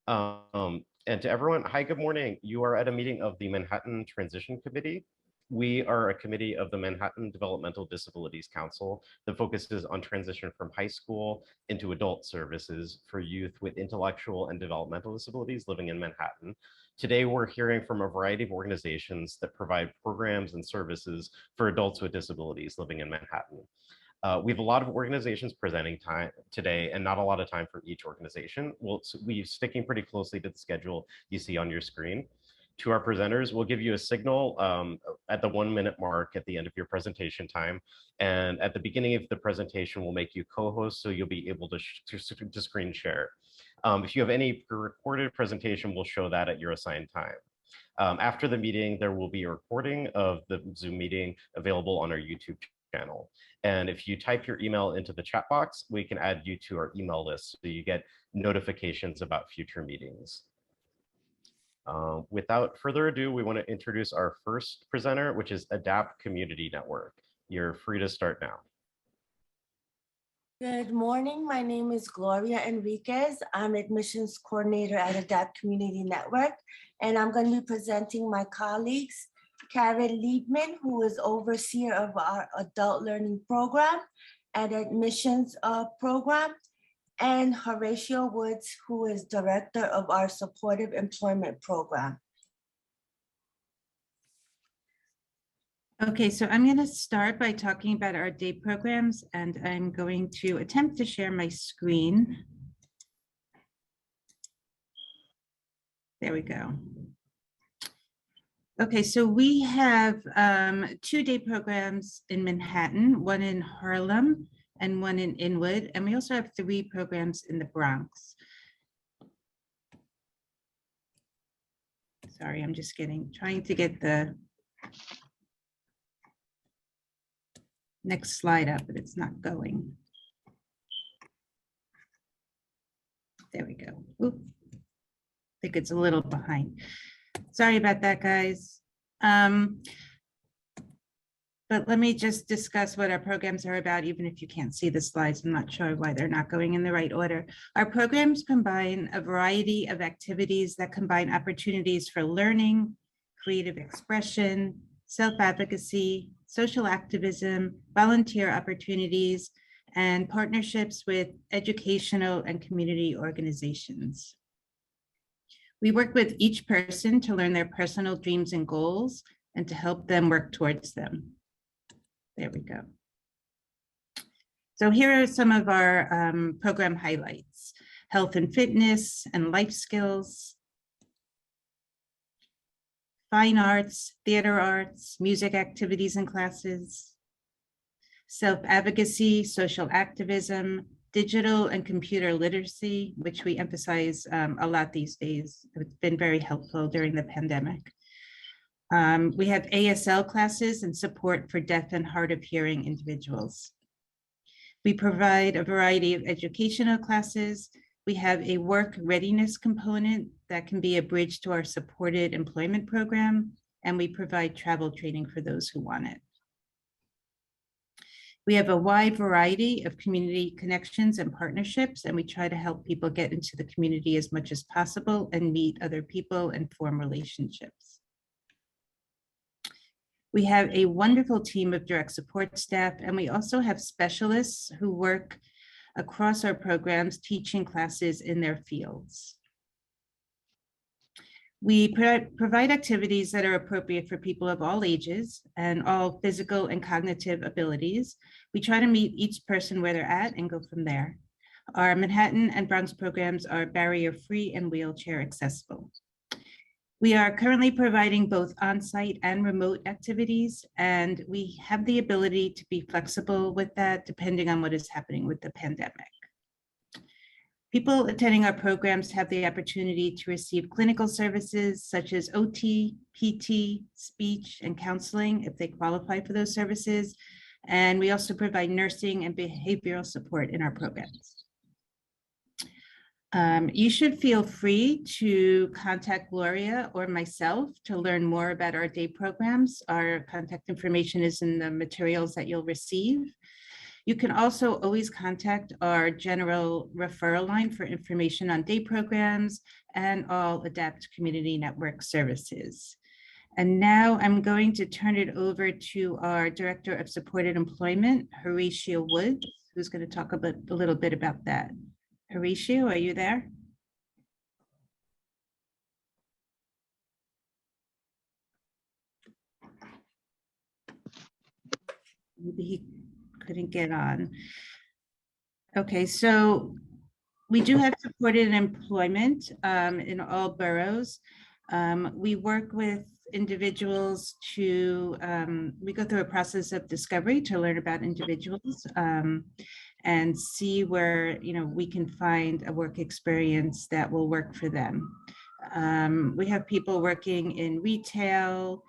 And to everyone, hi, good morning. You are at a meeting of the Manhattan Transition Committee. We are a committee of the Manhattan Developmental Disabilities Council that focuses on transition from high school into adult services for youth with intellectual and developmental disabilities living in Manhattan. Today, we're hearing from a variety of organizations that provide programs and services for adults with disabilities living in Manhattan. We have a lot of organizations presenting today and not a lot of time for each organization. We'll be sticking pretty closely to the schedule you see on your screen. To our presenters, we'll give you a signal at the 1 minute mark at the end of your presentation time. And at the beginning of the presentation, we'll make you co-host so you'll be able to screen share. If you have any recorded presentation, we'll show that at your assigned time. After the meeting, there will be a recording of the Zoom meeting available on our YouTube channel. And if you type your email into the chat box, we can add you to our email list so you get notifications about future meetings. Without further ado, we want to introduce our first presenter, which is ADAPT Community Network. You're free to start now. Good morning. My name is Gloria Henriquez. I'm admissions coordinator at ADAPT Community Network, and I'm going to be presenting my colleagues, Karen Liebman, who is overseer of our adult learning program and admissions program, and Horatio Woods, who is director of our supportive employment program. Okay, so I'm going to start by talking about our day programs, and I'm going to attempt to share my screen. There we go. Okay, so we have 2 day programs in Manhattan, one in Harlem and one in Inwood, and we also have 3 programs in the Bronx. Sorry, I'm just trying to get the next slide up, but it's not going. There we go. Oop. I think it's a little behind. Sorry about that, guys. But let me just discuss what our programs are about, even if you can't see the slides. I'm not sure why they're not going in the right order. Our programs combine a variety of activities that combine opportunities for learning, creative expression, self-advocacy, social activism, volunteer opportunities, and partnerships with educational and community organizations. We work with each person to learn their personal dreams and goals and to help them work towards them. There we go. So here are some of our program highlights: health and fitness and life skills, fine arts, theater arts, music activities and classes, self-advocacy, social activism, digital and computer literacy, which we emphasize a lot these days. It's been very helpful during the pandemic. We have ASL classes and support for deaf and hard of hearing individuals. We provide a variety of educational classes. We have a work readiness component that can be a bridge to our supported employment program, and we provide travel training for those who want it. We have a wide variety of community connections and partnerships, and we try to help people get into the community as much as possible and meet other people and form relationships. We have a wonderful team of direct support staff, and we also have specialists who work across our programs teaching classes in their fields. We provide activities that are appropriate for people of all ages and all physical and cognitive abilities. We try to meet each person where they're at and go from there. Our Manhattan and Bronx programs are barrier-free and wheelchair accessible. We are currently providing both on-site and remote activities, and we have the ability to be flexible with that depending on what is happening with the pandemic. People attending our programs have the opportunity to receive clinical services such as OT, PT, speech, and counseling if they qualify for those services. And we also provide nursing and behavioral support in our programs. You should feel free to contact Gloria or myself to learn more about our day programs. Our contact information is in the materials that you'll receive. You can also always contact our general referral line for information on day programs and all ADAPT Community Network services. And now I'm going to turn it over to our Director of Supported Employment, Horatio Woods, who's going to talk a little bit about that. Horatio, are you there? Maybe he couldn't get on. Okay, so we do have supported employment in all boroughs. We work with individuals to, we go through a process of discovery to learn about individuals and see where, we can find a work experience that will work for them. We have people working in retail,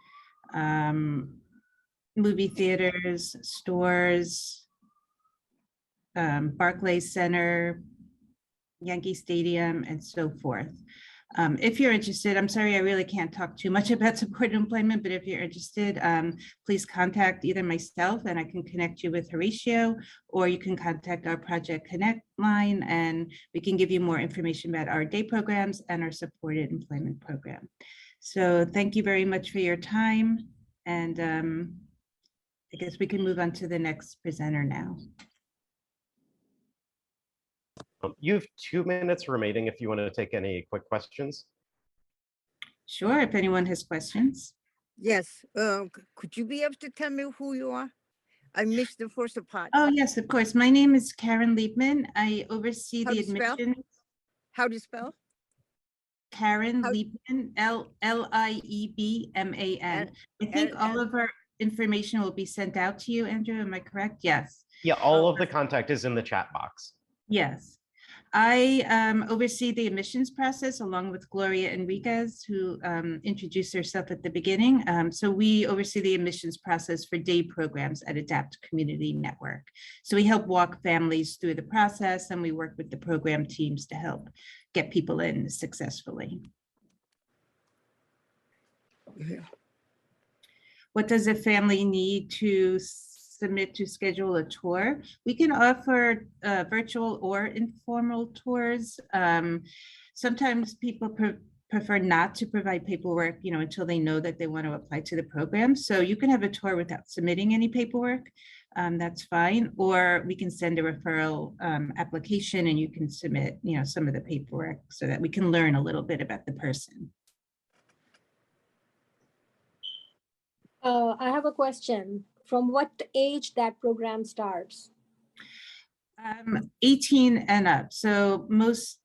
movie theaters, stores, Barclays Center, Yankee Stadium, and so forth. If you're interested, I'm sorry, I really can't talk too much about supported employment, but if you're interested, please contact either myself and I can connect you with Horatio, or you can contact our Project Connect line and we can give you more information about our day programs and our supported employment program. So thank you very much for your time. And I guess we can move on to the next presenter now. You have 2 minutes remaining if you want to take any quick questions. Sure, if anyone has questions. Yes. Could you be able to tell me who you are? I missed the first part. Oh, yes, of course. My name is Karen Liebman. I oversee the admissions. How do you spell? Karen Liebman, Liebman. I think all of our information will be sent out to you, Andrew. Am I correct? Yes. Yeah, all of the contact is in the chat box. Yes. I oversee the admissions process along with Gloria Henriquez, who introduced herself at the beginning. So we oversee the admissions process for day programs at ADAPT Community Network. So we help walk families through the process and we work with the program teams to help get people in successfully. Yeah. What does a family need to submit to schedule a tour? We can offer virtual or informal tours. Sometimes people prefer not to provide paperwork, until they know that they want to apply to the program. So you can have a tour without submitting any paperwork. That's fine. Or we can send a referral application and you can submit, some of the paperwork so that we can learn a little bit about the person. I have a question. From what age that program starts? 18 and up. So most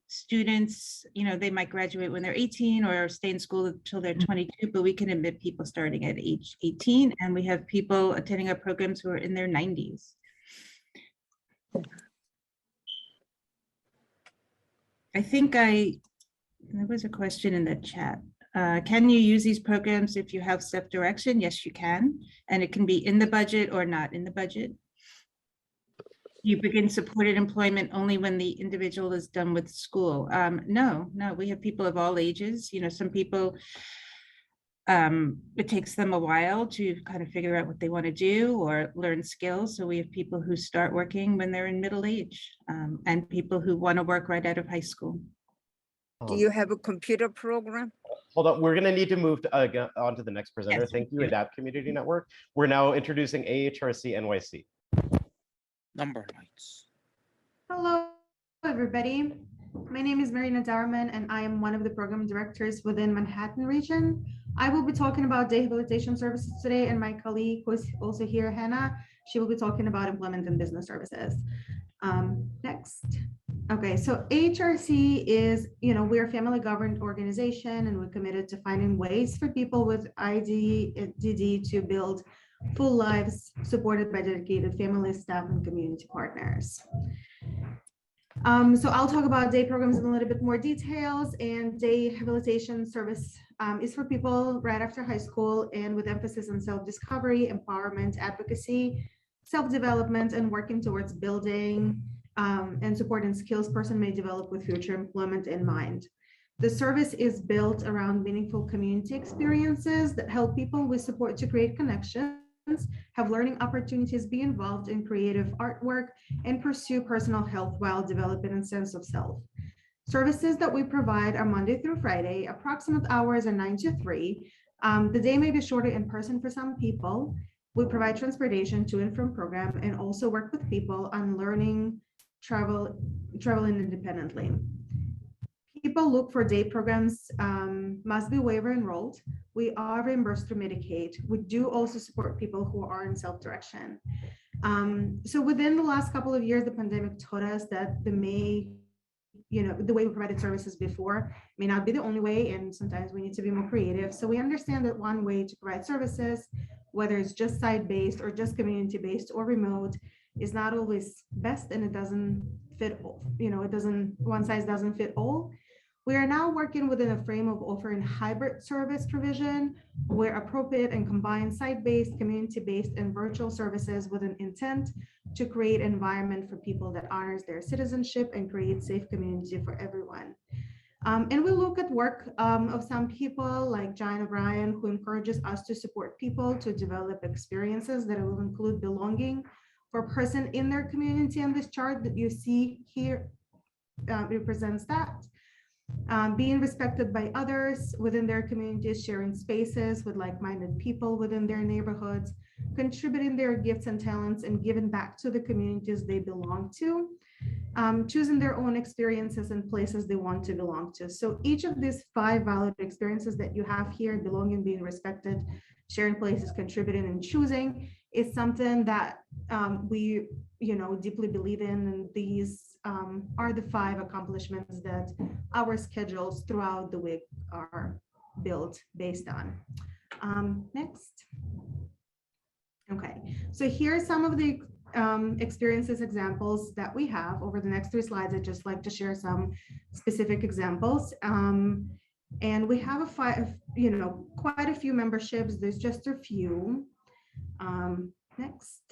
students, they might graduate when they're 18 or stay in school until they're 22, but we can admit people starting at age 18, and we have people attending our programs who are in their 90s. I think there was a question in the chat. Can you use these programs if you have self-direction? Yes, you can. And it can be in the budget or not in the budget. You begin supported employment only when the individual is done with school. No, we have people of all ages. Some people, it takes them a while to kind of figure out what they want to do or learn skills. So we have people who start working when they're in middle age and people who want to work right out of high school. Do you have a computer program? Hold on, we're going to need to move on to the next presenter. Yes, Thank you, ADAPT Community Network. We're now introducing AHRC NYC. Number lights. Hello, everybody. My name is Marina.Daurman, and I am one of the program directors within Manhattan region. I will be talking about day habilitation services today, and my colleague who is also here, Hannah, she will be talking about employment and business services. Next. Okay, so AHRC is, we're a family governed organization, and we're committed to finding ways for people with IDD to build full lives supported by dedicated family, staff, and community partners. So I'll talk about day programs in a little bit more details, and day habilitation service is for people right after high school and with emphasis on self-discovery, empowerment, advocacy, self-development, and working towards building and supporting skills person may develop with future employment in mind. The service is built around meaningful community experiences that help people with support to create connections have learning opportunities, be involved in creative artwork, and pursue personal health while developing a sense of self. Services that we provide are Monday through Friday. Approximate hours are 9 to 3. The day may be shorter in person for some people. We provide transportation to and from program and also work with people on learning, traveling independently. People look for day programs, must be waiver enrolled. We are reimbursed through Medicaid. We do also support people who are in self-direction. So within the last couple of years, the pandemic taught us that the way we provided services before may not be the only way, and sometimes we need to be more creative. So we understand that one way to provide services, whether it's just site-based or just community-based or remote, is not always best, and it doesn't fit all, one size doesn't fit all. We are now working within a frame of offering hybrid service provision where appropriate and combined site-based, community-based, and virtual services with an intent to create an environment for people that honors their citizenship and creates safe community for everyone. And we look at work of some people like John O'Brien, who encourages us to support people to develop experiences that will include belonging for a person in their community. And this chart that you see here represents that. Being respected by others within their communities, sharing spaces with like-minded people within their neighborhoods, contributing their gifts and talents and giving back to the communities they belong to, choosing their own experiences and places they want to belong to. So each of these 5 valid experiences that you have here, belonging, being respected, sharing places, contributing, and choosing, is something that we deeply believe in, and these are the 5 accomplishments that our schedules throughout the week are built based on. Next. Okay, so here are some of the experiences examples that we have. Over the next 3 slides, I'd just like to share some specific examples. And we have quite a few memberships. There's just a few. Next.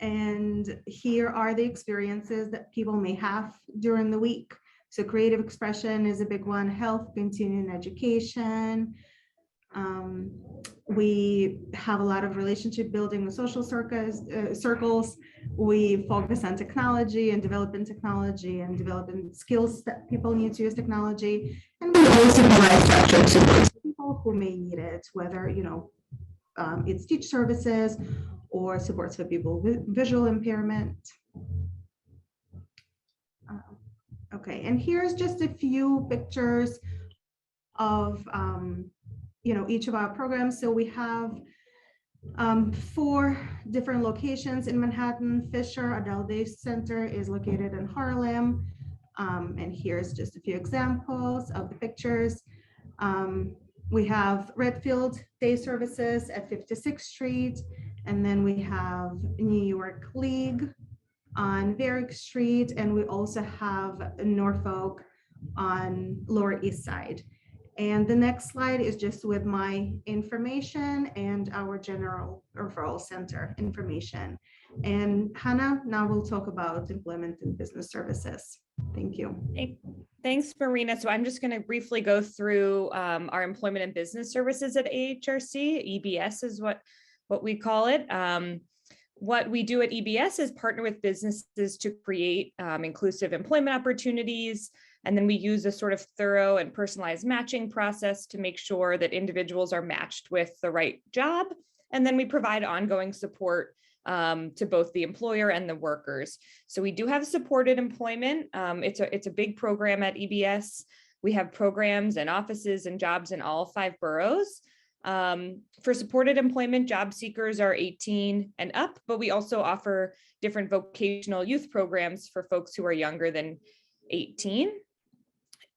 And here are the experiences that people may have during the week. So creative expression is a big one, health, continuing education. We have a lot of relationship building and social circles. We focus on technology and developing skills that people need to use technology. And we also provide structured support to people who may need it, whether it's teach services or supports for people with visual impairment. Okay, and here's just a few pictures of each of our programs. So we have 4 different locations in Manhattan. Fisher Adult Day Center is located in Harlem. And here's just a few examples of the pictures. We have Redfield Day Services at 56th Street. And then we have New York League on Varick Street. And we also have Norfolk on Lower East Side. And the next slide is just with my information and our general referral center information. And Hannah now will talk about employment and business services. Thank you. Thanks, Marina. So I'm just going to briefly go through our employment and business services at AHRC. EBS is what we call it. What we do at EBS is partner with businesses to create inclusive employment opportunities. And then we use a sort of thorough and personalized matching process to make sure that individuals are matched with the right job. And then we provide ongoing support to both the employer and the workers. So we do have supported employment. It's a big program at EBS. We have programs and offices and jobs in all 5 boroughs. For supported employment, job seekers are 18 and up, but we also offer different vocational youth programs for folks who are younger than 18.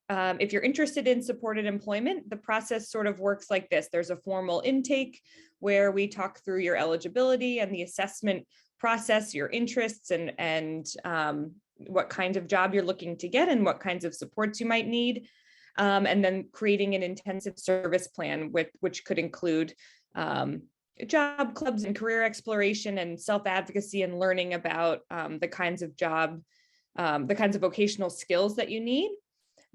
If you're interested in supported employment, the process sort of works like this. There's a formal intake where we talk through your eligibility and the assessment process, your interests, and what kind of job you're looking to get and what kinds of supports you might need. And then creating an intensive service plan, which could include job clubs and career exploration and self-advocacy and learning about the kinds of vocational skills that you need.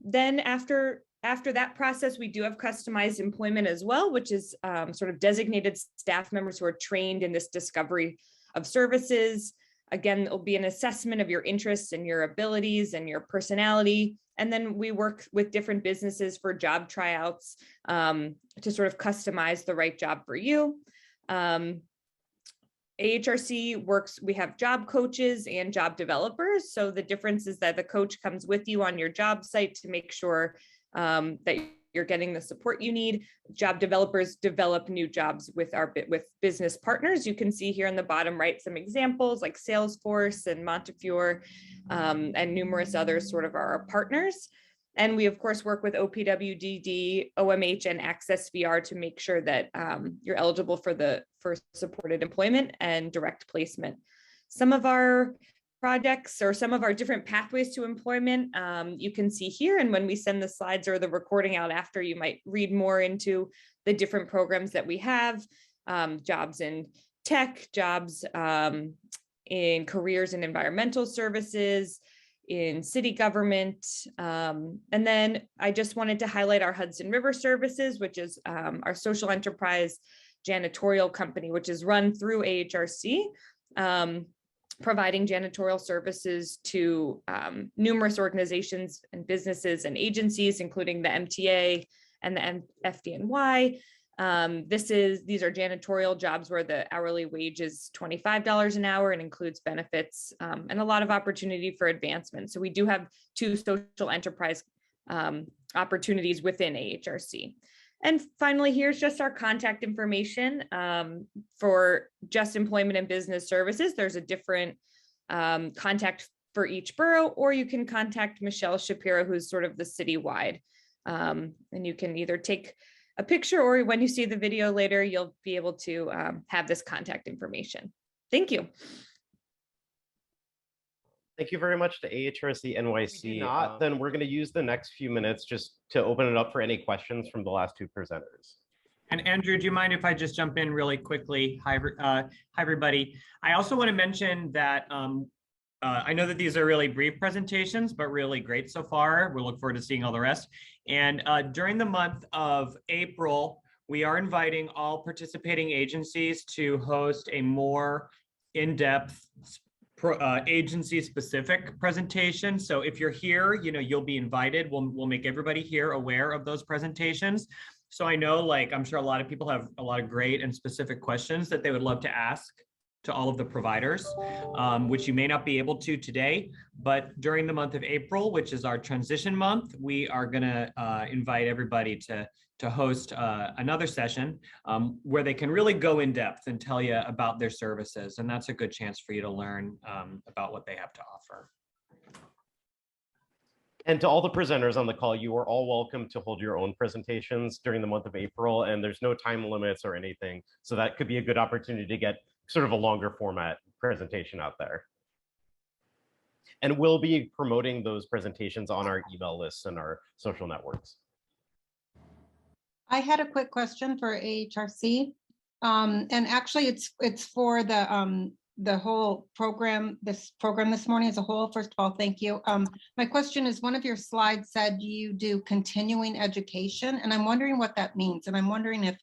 Then after After that process, we do have customized employment as well, which is sort of designated staff members who are trained in this discovery of services. Again, it'll be an assessment of your interests and your abilities and your personality. And then we work with different businesses for job tryouts to sort of customize the right job for you. AHRC works, we have job coaches and job developers. So the difference is that the coach comes with you on your job site to make sure that you're getting the support you need. Job developers develop new jobs with business partners. You can see here in the bottom right some examples like Salesforce and Montefiore and numerous others sort of are our partners. And we of course work with OPWDD, OMH, and Access VR to make sure that you're eligible for supported employment and direct placement. Some of our projects or some of our different pathways to employment you can see here, and when we send the slides or the recording out after, you might read more into the different programs that we have. Jobs in tech, jobs in careers and environmental services, in city government. And then I just wanted to highlight our Hudson River Services, which is our social enterprise janitorial company, which is run through AHRC, providing janitorial services to numerous organizations and businesses and agencies, including the MTA and the FDNY. These are janitorial jobs where the hourly wage is $25 an hour and includes benefits and a lot of opportunity for advancement. So we do have 2 social enterprise opportunities within AHRC. And finally, here's just our contact information for just employment and business services. There's a different contact for each borough, or you can contact Michelle Shapiro, who's sort of the citywide. And you can either take a picture, or when you see the video later, you'll be able to have this contact information. Thank you. Thank you very much to AHRC NYC. Then we're going to use the next few minutes just to open it up for any questions from the last 2 presenters. And Andrew, do you mind if I just jump in really quickly? Hi, everybody. I also want to mention that I know that these are really brief presentations, but really great so far. We look forward to seeing all the rest. And during the month of April, we are inviting all participating agencies to host a more in-depth agency-specific presentation. So if you're here, you'll be invited. We'll make everybody here aware of those presentations. So I know, I'm sure a lot of people have a lot of great and specific questions that they would love to ask to all of the providers, which you may not be able to today, but during the month of April, which is our transition month, we are gonna invite everybody to host another session where they can really go in depth and tell you about their services. And that's a good chance for you to learn about what they have to offer. And to all the presenters on the call, you are all welcome to hold your own presentations during the month of April, and there's no time limits or anything. So that could be a good opportunity to get sort of a longer format presentation out there. And we'll be promoting those presentations on our email lists and our social networks. I had a quick question for AHRC. And actually it's for the whole program, this morning as a whole. First of all, thank you. My question is, one of your slides said you do continuing education, and I'm wondering what that means. And I'm wondering if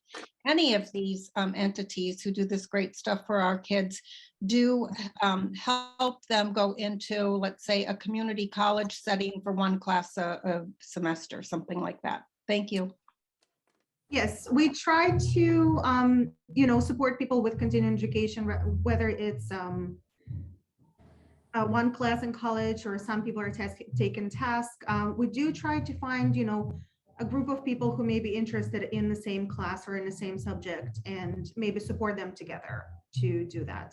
any of these entities who do this great stuff for our kids do help them go into, let's say, a community college setting for one class a semester, something like that. Thank you. Yes, we try to, support people with continuing education, whether it's one class in college or some people are taking task. We do try to find, a group of people who may be interested in the same class or in the same subject, and maybe support them together to do that.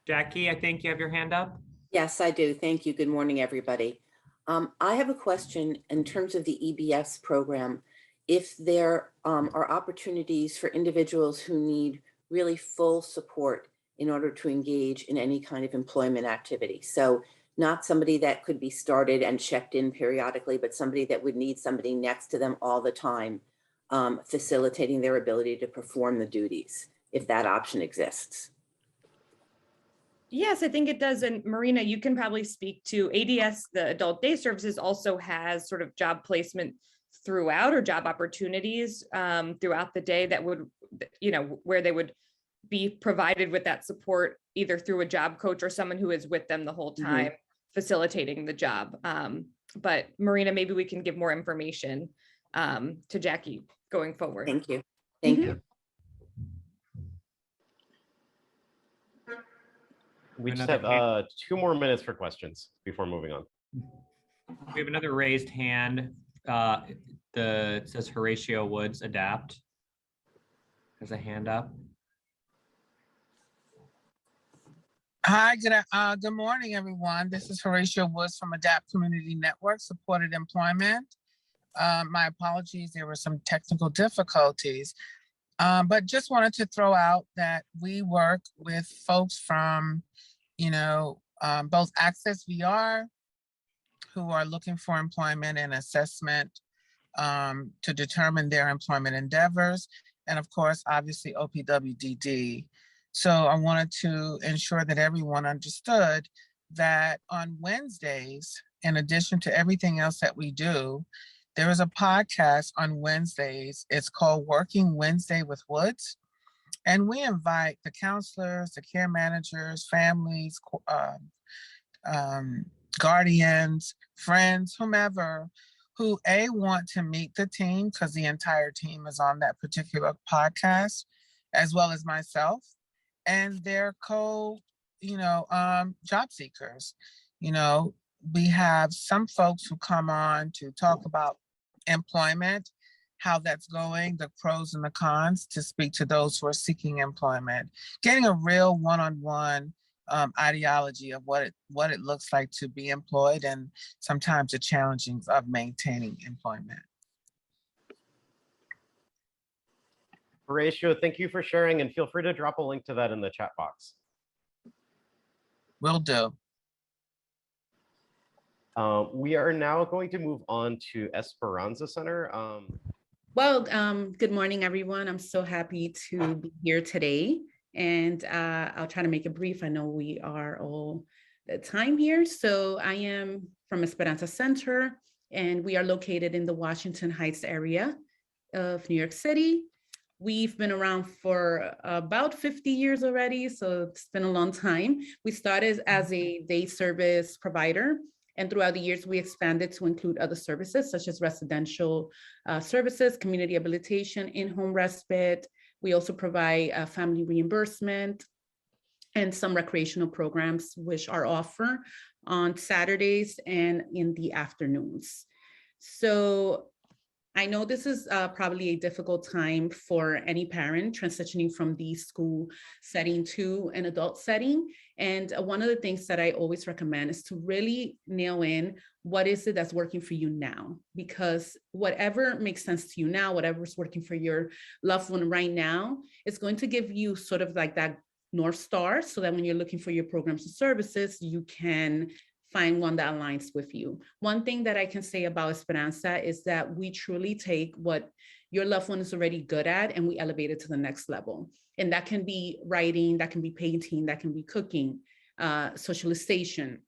Jackie, I think you have your hand up. Yes, I do. Thank you. Good morning, everybody. I have a question in terms of the EBS program. If there are opportunities for individuals who need really full support in order to engage in any kind of employment activity. So not somebody that could be started and checked in periodically, but somebody that would need somebody next to them all the time, facilitating their ability to perform the duties. if that option exists. Yes, I think it does. And Marina, you can probably speak to ADS, the Adult Day Services also has sort of job placement throughout, or job opportunities throughout the day that would, where they would be provided with that support either through a job coach or someone who is with them the whole time facilitating the job. But Marina, maybe we can give more information to Jackie going forward. Thank you. Thank you. We just have 2 more minutes for questions before moving on. We have another raised hand. It says Horatio Woods, adapt. There's a hand up. Hi, good morning, everyone. This is Horatio Woods from Adapt Community Network, Supported Employment. My apologies, there were some technical difficulties, but just wanted to throw out that we work with folks from, both Access VR, who are looking for employment and assessment to determine their employment endeavors, and of course, obviously OPWDD. So I wanted to ensure that everyone understood that on Wednesdays, in addition to everything else that we do, there is a podcast on Wednesdays. It's called Working Wednesday with Woods. And we invite the counselors, the care managers, families, guardians, friends, whomever, who want to meet the team, because the entire team is on that particular podcast, as well as myself. And they're job seekers. We have some folks who come on to talk about employment, how that's going, the pros and the cons, to speak to those who are seeking employment, getting a real one-on-one ideology of what it looks like to be employed, and sometimes the challenges of maintaining employment. Horatio, thank you for sharing, and feel free to drop a link to that in the chat box. Will do. We are now going to move on to Esperanza Center. Good morning, everyone. I'm so happy to be here today, and I'll try to make it brief. I know we are all the time here. So I am from Esperanza Center, and we are located in the Washington Heights area of New York City. We've been around for about 50 years already, so it's been a long time. We started as a day service provider, and throughout the years, we expanded to include other services such as residential services, community habilitation, in-home respite. We also provide family reimbursement and some recreational programs, which are offered on Saturdays and in the afternoons. So I know this is probably a difficult time for any parent transitioning from the school setting to an adult setting. And one of the things that I always recommend is to really nail in what is it that's working for you now, because whatever makes sense to you now, whatever's working for your loved one right now, is going to give you sort of like that North Star, so that when you're looking for your programs and services, you can find one that aligns with you. One thing that I can say about Esperanza is that we truly take what your loved one is already good at and we elevate it to the next level. And that can be writing, that can be painting, that can be cooking, socialization,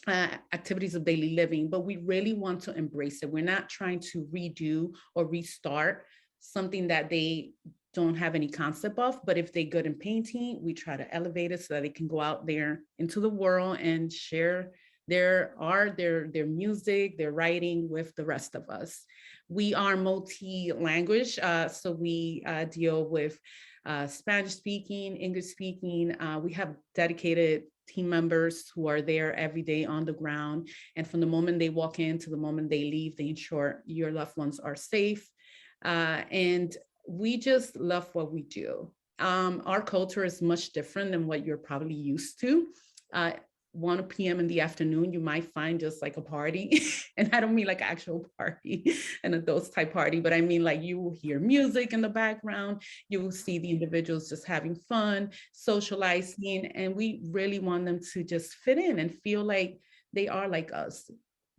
activities of daily living, but we really want to embrace it. We're not trying to redo or restart something that they don't have any concept of, but if they're good in painting, we try to elevate it so that they can go out there into the world and share their art, their music, their writing with the rest of us. We are multi-language, so we deal with Spanish speaking, English speaking. We have dedicated team members who are there every day on the ground. And from the moment they walk in to the moment they leave, they ensure your loved ones are safe. And we just love what we do. Our culture is much different than what you're probably used to. 1 p.m. in the afternoon, you might find just like a party. And I don't mean like actual party, an adults type party, but I mean like you will hear music in the background. You will see the individuals just having fun, socializing. And we really want them to just fit in and feel like they are like us,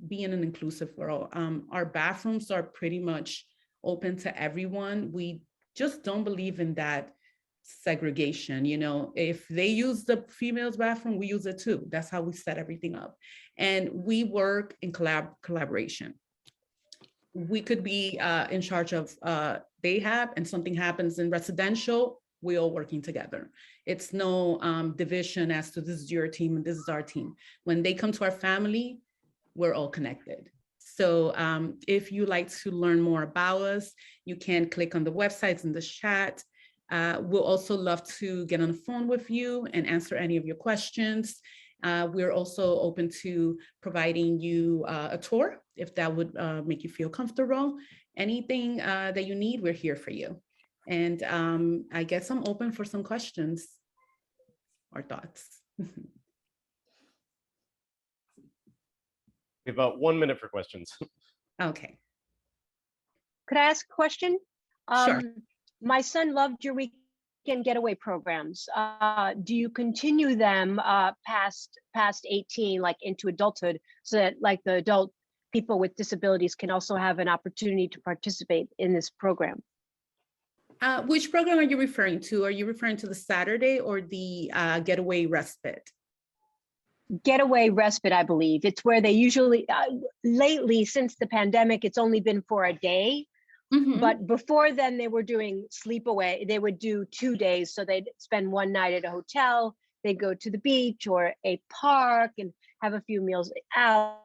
be in an inclusive world. Our bathrooms are pretty much open to everyone. We just don't believe in that segregation. You know, if they use the female's bathroom, we use it too. That's how we set everything up. And we work in collaboration. We could be in charge of Dayhab, and something happens in residential, we're all working together. It's no division as to this is your team and this is our team. When they come to our family, we're all connected. So if you like to learn more about us, you can click on the websites in the chat. We'll also love to get on the phone with you and answer any of your questions. We're also open to providing you a tour if that would make you feel comfortable. Anything that you need, we're here for you. And I guess I'm open for some questions or thoughts. We have about 1 minute for questions. Okay. Could I ask a question? Sure. My son loved your weekend getaway programs. Do you continue them past 18, like into adulthood, so that like the adult people with disabilities can also have an opportunity to participate in this program? Which program are you referring to? Are you referring to the Saturday or the Getaway Respite? Getaway Respite, I believe. It's where they usually, lately since the pandemic, it's only been for a day. Mm-hmm. But before then they were doing sleepaway. They would do 2 days. So they'd spend one night at a hotel, they'd go to the beach or a park and have a few meals out.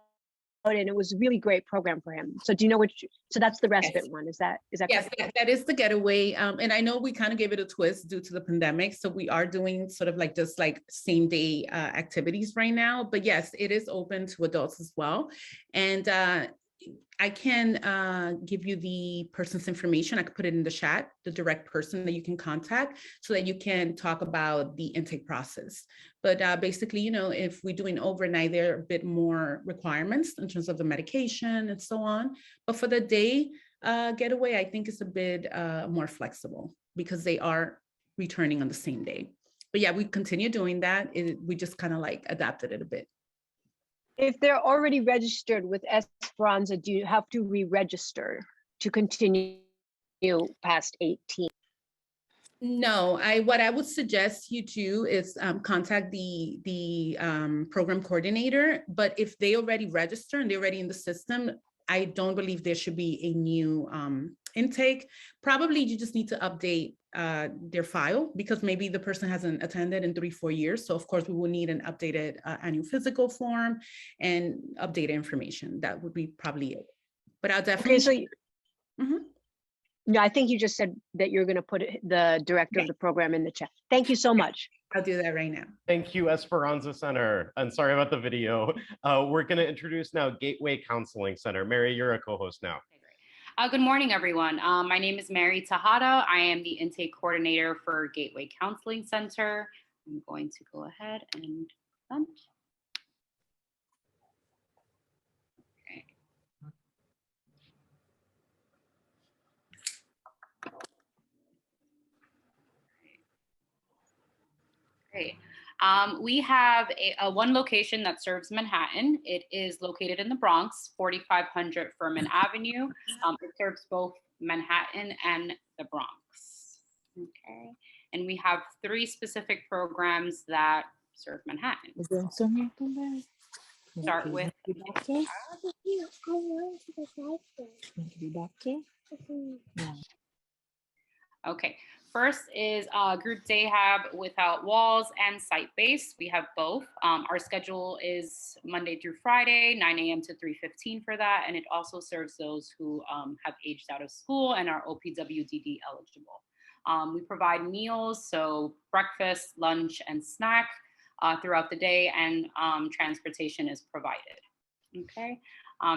And it was a really great program for him. So do you know which, so that's the Respite Yes. one, is that Yes, correct? that is the Getaway. And I know we kind of gave it a twist due to the pandemic. So we are doing sort of like just like same day activities right now, but yes, it is open to adults as well. And I can give you the person's information. I could put it in the chat, the direct person that you can contact so that you can talk about the intake process. But basically, you know, if we're doing overnight, there are a bit more requirements in terms of the medication and so on. But for the day getaway, I think it's a bit more flexible because they are returning on the same day. But yeah, we continue doing that. We just kind of like adapted it a bit. If they're already registered with Esperanza, do you have to re-register to continue past 18? No, what I would suggest you do is contact the program coordinator. But if they already register and they're already in the system, I don't believe there should be a new intake. Probably you just need to update their file because maybe the person hasn't attended in 3-4 years. So of course we will need an updated annual physical form and updated information. That would be probably it. But I'll definitely. Okay, so no, I think you just said that you're going to put the director of the program in the chat. Thank you so much. I'll do that right now. Thank you, Esperanza Center. And sorry about the video. We're going to introduce now Gateway Counseling Center. Mary, you're a co-host now. Good morning, everyone. My name is Mary Tejada. I am the intake coordinator for Gateway Counseling Center. I'm going to go ahead and present. Okay. Great. We have a one location that serves Manhattan. It is located in the Bronx, 4500 Furman Avenue. It serves both Manhattan and the Bronx. Okay. And we have 3 specific programs that serve Manhattan. Start with. Okay. First is group Dayhab without walls and site-based. We have both. Our schedule is Monday through Friday, 9 a.m. to 3:15 for that. And it also serves those who have aged out of school and are OPWDD eligible. We provide meals, so breakfast, lunch, and snack throughout the day, and transportation is provided. Okay.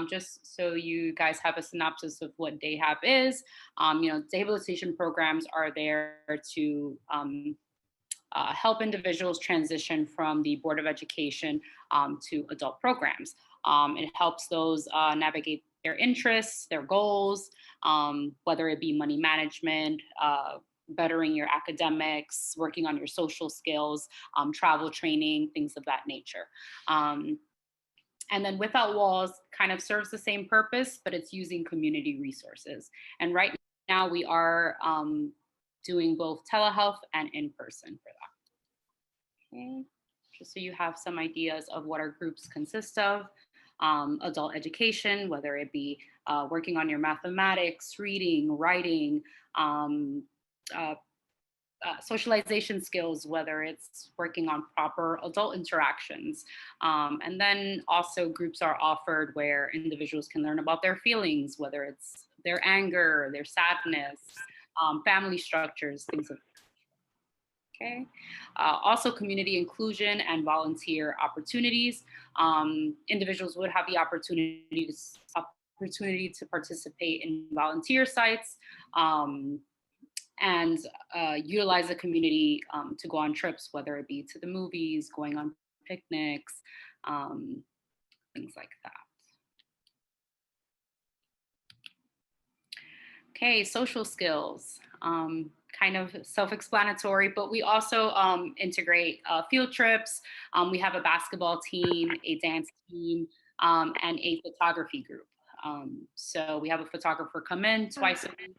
Just so you guys have a synopsis of what Dayhab is, rehabilitation programs are there to help individuals transition from the Board of Education to adult programs. It helps those navigate their interests, their goals, whether it be money management, bettering your academics, working on your social skills, travel training, things of that nature. And then Without Walls kind of serves the same purpose, but it's using community resources. And right now we are doing both telehealth and in-person for that. Okay, just so you have some ideas of what our groups consist of. Adult education, whether it be working on your mathematics, reading, writing, socialization skills, whether it's working on proper adult interactions. And then also groups are offered where individuals can learn about their feelings, whether it's their anger, their sadness, family structures, things of that. Okay. Also community inclusion and volunteer opportunities. Individuals would have the opportunity to participate in volunteer sites, and utilize the community to go on trips, whether it be to the movies, going on picnics, things like that. Okay, social skills, kind of self-explanatory, but we also integrate field trips. We have a basketball team, a dance team, and a photography group. So we have a photographer come in twice a week,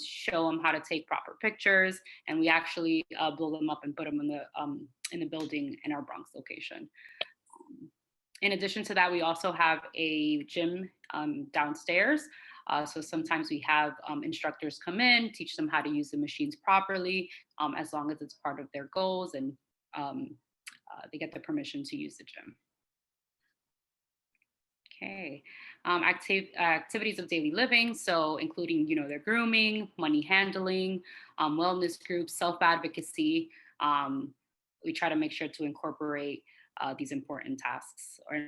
show them how to take proper pictures, and we actually blow them up and put them in the building in our Bronx location. In addition to that, we also have a gym downstairs. So sometimes we have instructors come in, teach them how to use the machines properly, as long as it's part of their goals and they get the permission to use the gym. Okay, activities of daily living, so including, their grooming, money handling, wellness groups, self-advocacy. We try to make sure to incorporate these important tasks or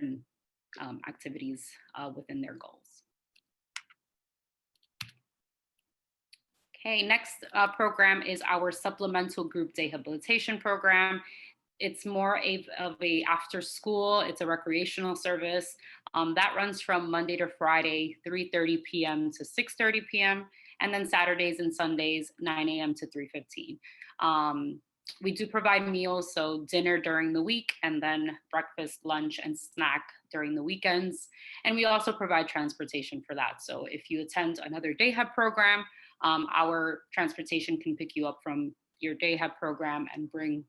activities within their goals. Okay, next program is our Supplemental Group Day Habilitation program. It's more of a after school, it's a recreational service that runs from Monday to Friday, 3:30 p.m. to 6:30 p.m. and then Saturdays and Sundays, 9 a.m. to 3:15. We do provide meals, so dinner during the week and then breakfast, lunch, and snack during the weekends. And we also provide transportation for that. So if you attend another day hub program, our transportation can pick you up from your day hub program and bring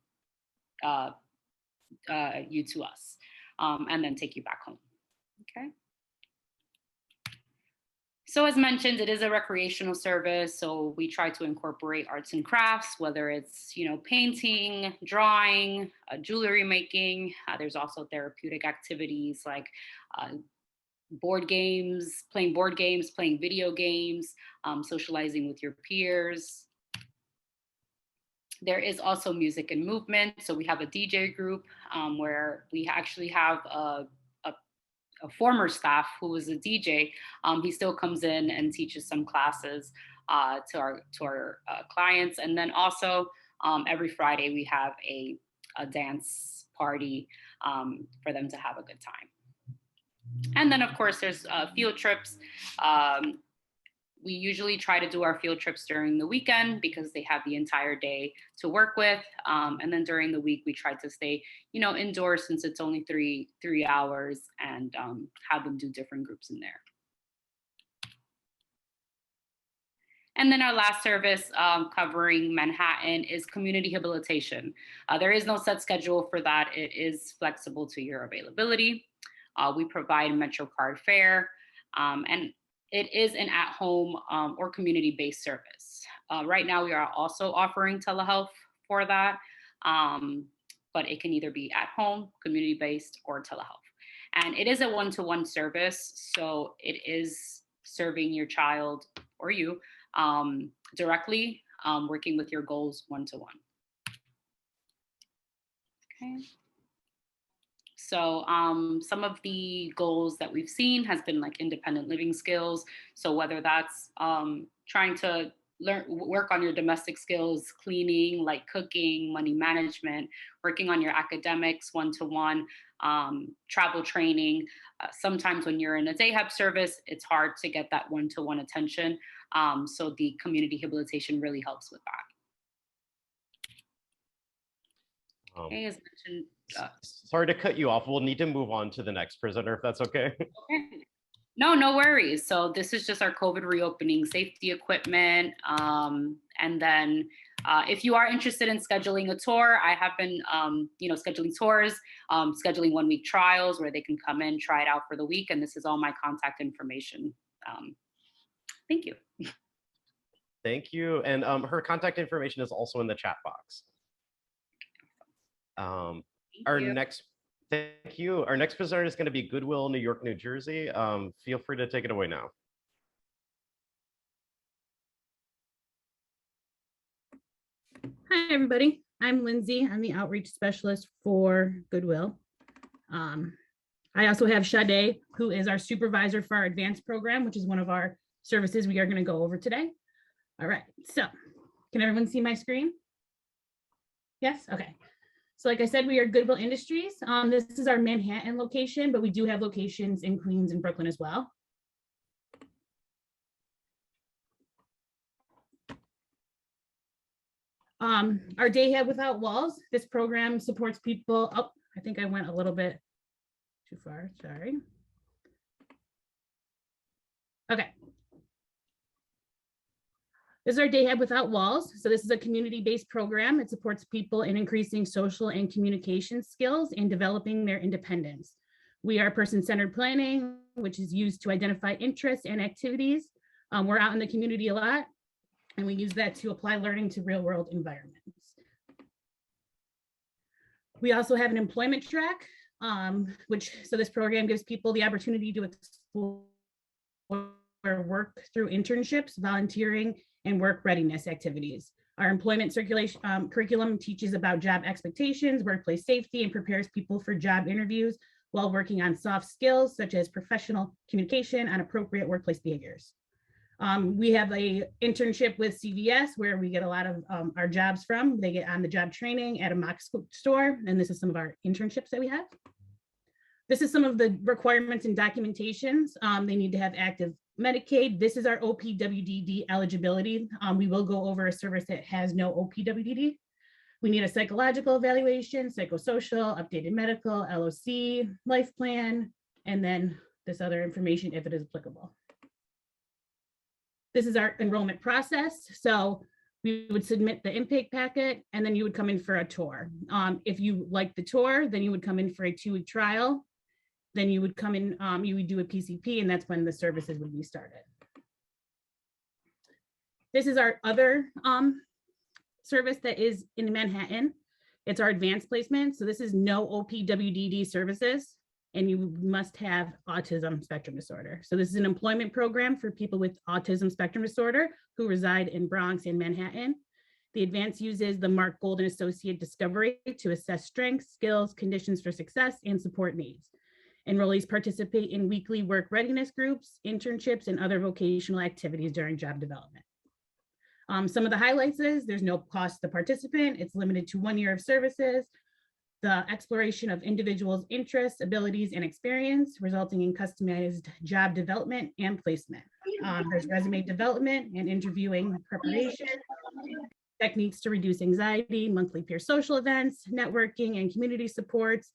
you to us, and then take you back home. Okay. So as mentioned, it is a recreational service. So we try to incorporate arts and crafts, whether it's, painting, drawing, jewelry making. There's also therapeutic activities like board games, playing video games, socializing with your peers. There is also music and movement. So we have a DJ group where we actually have a former staff who was a DJ. He still comes in and teaches some classes to our clients. And then also every Friday we have a dance party for them to have a good time. And then of course there's field trips. We usually try to do our field trips during the weekend because they have the entire day to work with. And then during the week, we try to stay, indoors since it's only three hours, and have them do different groups in there. And then our last service covering Manhattan is community habilitation. There is no set schedule for that. It is flexible to your availability. We provide MetroCard fare, and it is an at-home or community-based service. Right now, we are also offering telehealth for that, but it can either be at home, community-based, or telehealth. And it is a one-to-one service, so it is serving your child or you directly, working with your goals one-to-one. Okay. So some of the goals that we've seen has been like independent living skills. So whether that's trying to work on your domestic skills, cleaning, like cooking, money management, working on your academics one-to-one, travel training. Sometimes when you're in a day hub service, it's hard to get that one-to-one attention. So the community habilitation really helps with that. Okay, as mentioned. Sorry to cut you off. We'll need to move on to the next presenter if that's okay. Okay. No, no worries. So this is just our COVID reopening safety equipment. And then if you are interested in scheduling a tour, I have been, scheduling tours, scheduling 1-week trials where they can come in, try it out for the week. And this is all my contact information. Thank you. Thank you. And her contact information is also in the chat box. Thank you. Our next presenter is going to be Goodwill, New York, New Jersey. Feel free to take it away now. Hi, everybody. I'm Lindsay. I'm the outreach specialist for Goodwill. I also have Sade, who is our supervisor for our advanced program, which is one of our services we are going to go over today. All right, so can everyone see my screen? Yes, okay. So like I said, we are Goodwill Industries. This is our Manhattan location, but we do have locations in Queens and Brooklyn as well. Our Day Ahead Without Walls, this program supports people. Oh, I think I went a little bit too far, sorry. Okay. This is our Day Ahead Without Walls. So this is a community-based program. It supports people in increasing social and communication skills and developing their independence. We are person-centered planning, which is used to identify interests and activities. We're out in the community a lot, and we use that to apply learning to real-world environments. We also have an employment track, so this program gives people the opportunity to explore work through internships, volunteering, and work readiness activities. Our employment circulation curriculum teaches about job expectations, workplace safety, and prepares people for job interviews while working on soft skills such as professional communication and appropriate workplace behaviors. We have an internship with CVS where we get a lot of our jobs from. They get on the job training at a mock store, and this is some of our internships that we have. This is some of the requirements and documentations. They need to have active Medicaid. This is our OPWDD eligibility. We will go over a service that has no OPWDD. We need a psychological evaluation, psychosocial, updated medical, LOC, life plan, and then this other information if it is applicable. This is our enrollment process. So we would submit the intake packet and then you would come in for a tour. If you like the tour, then you would come in for a 2-week trial. Then you would come in, you would do a PCP, and that's when the services would be started. This is our other service that is in Manhattan. It's our advanced placement. So this is no OPWDD services, and you must have autism spectrum disorder. So this is an employment program for people with autism spectrum disorder who reside in Bronx and Manhattan. The advance uses the Mark Golden Associate Discovery to assess strengths, skills, conditions for success, and support needs. Enrollees participate in weekly work readiness groups, internships, and other vocational activities during job development. Some of the highlights is there's no cost to the participant. It's limited to 1 year of services. The exploration of individuals' interests, abilities, and experience, resulting in customized job development and placement. There's resume development and interviewing preparation, techniques to reduce anxiety, monthly peer social events, networking, and community supports.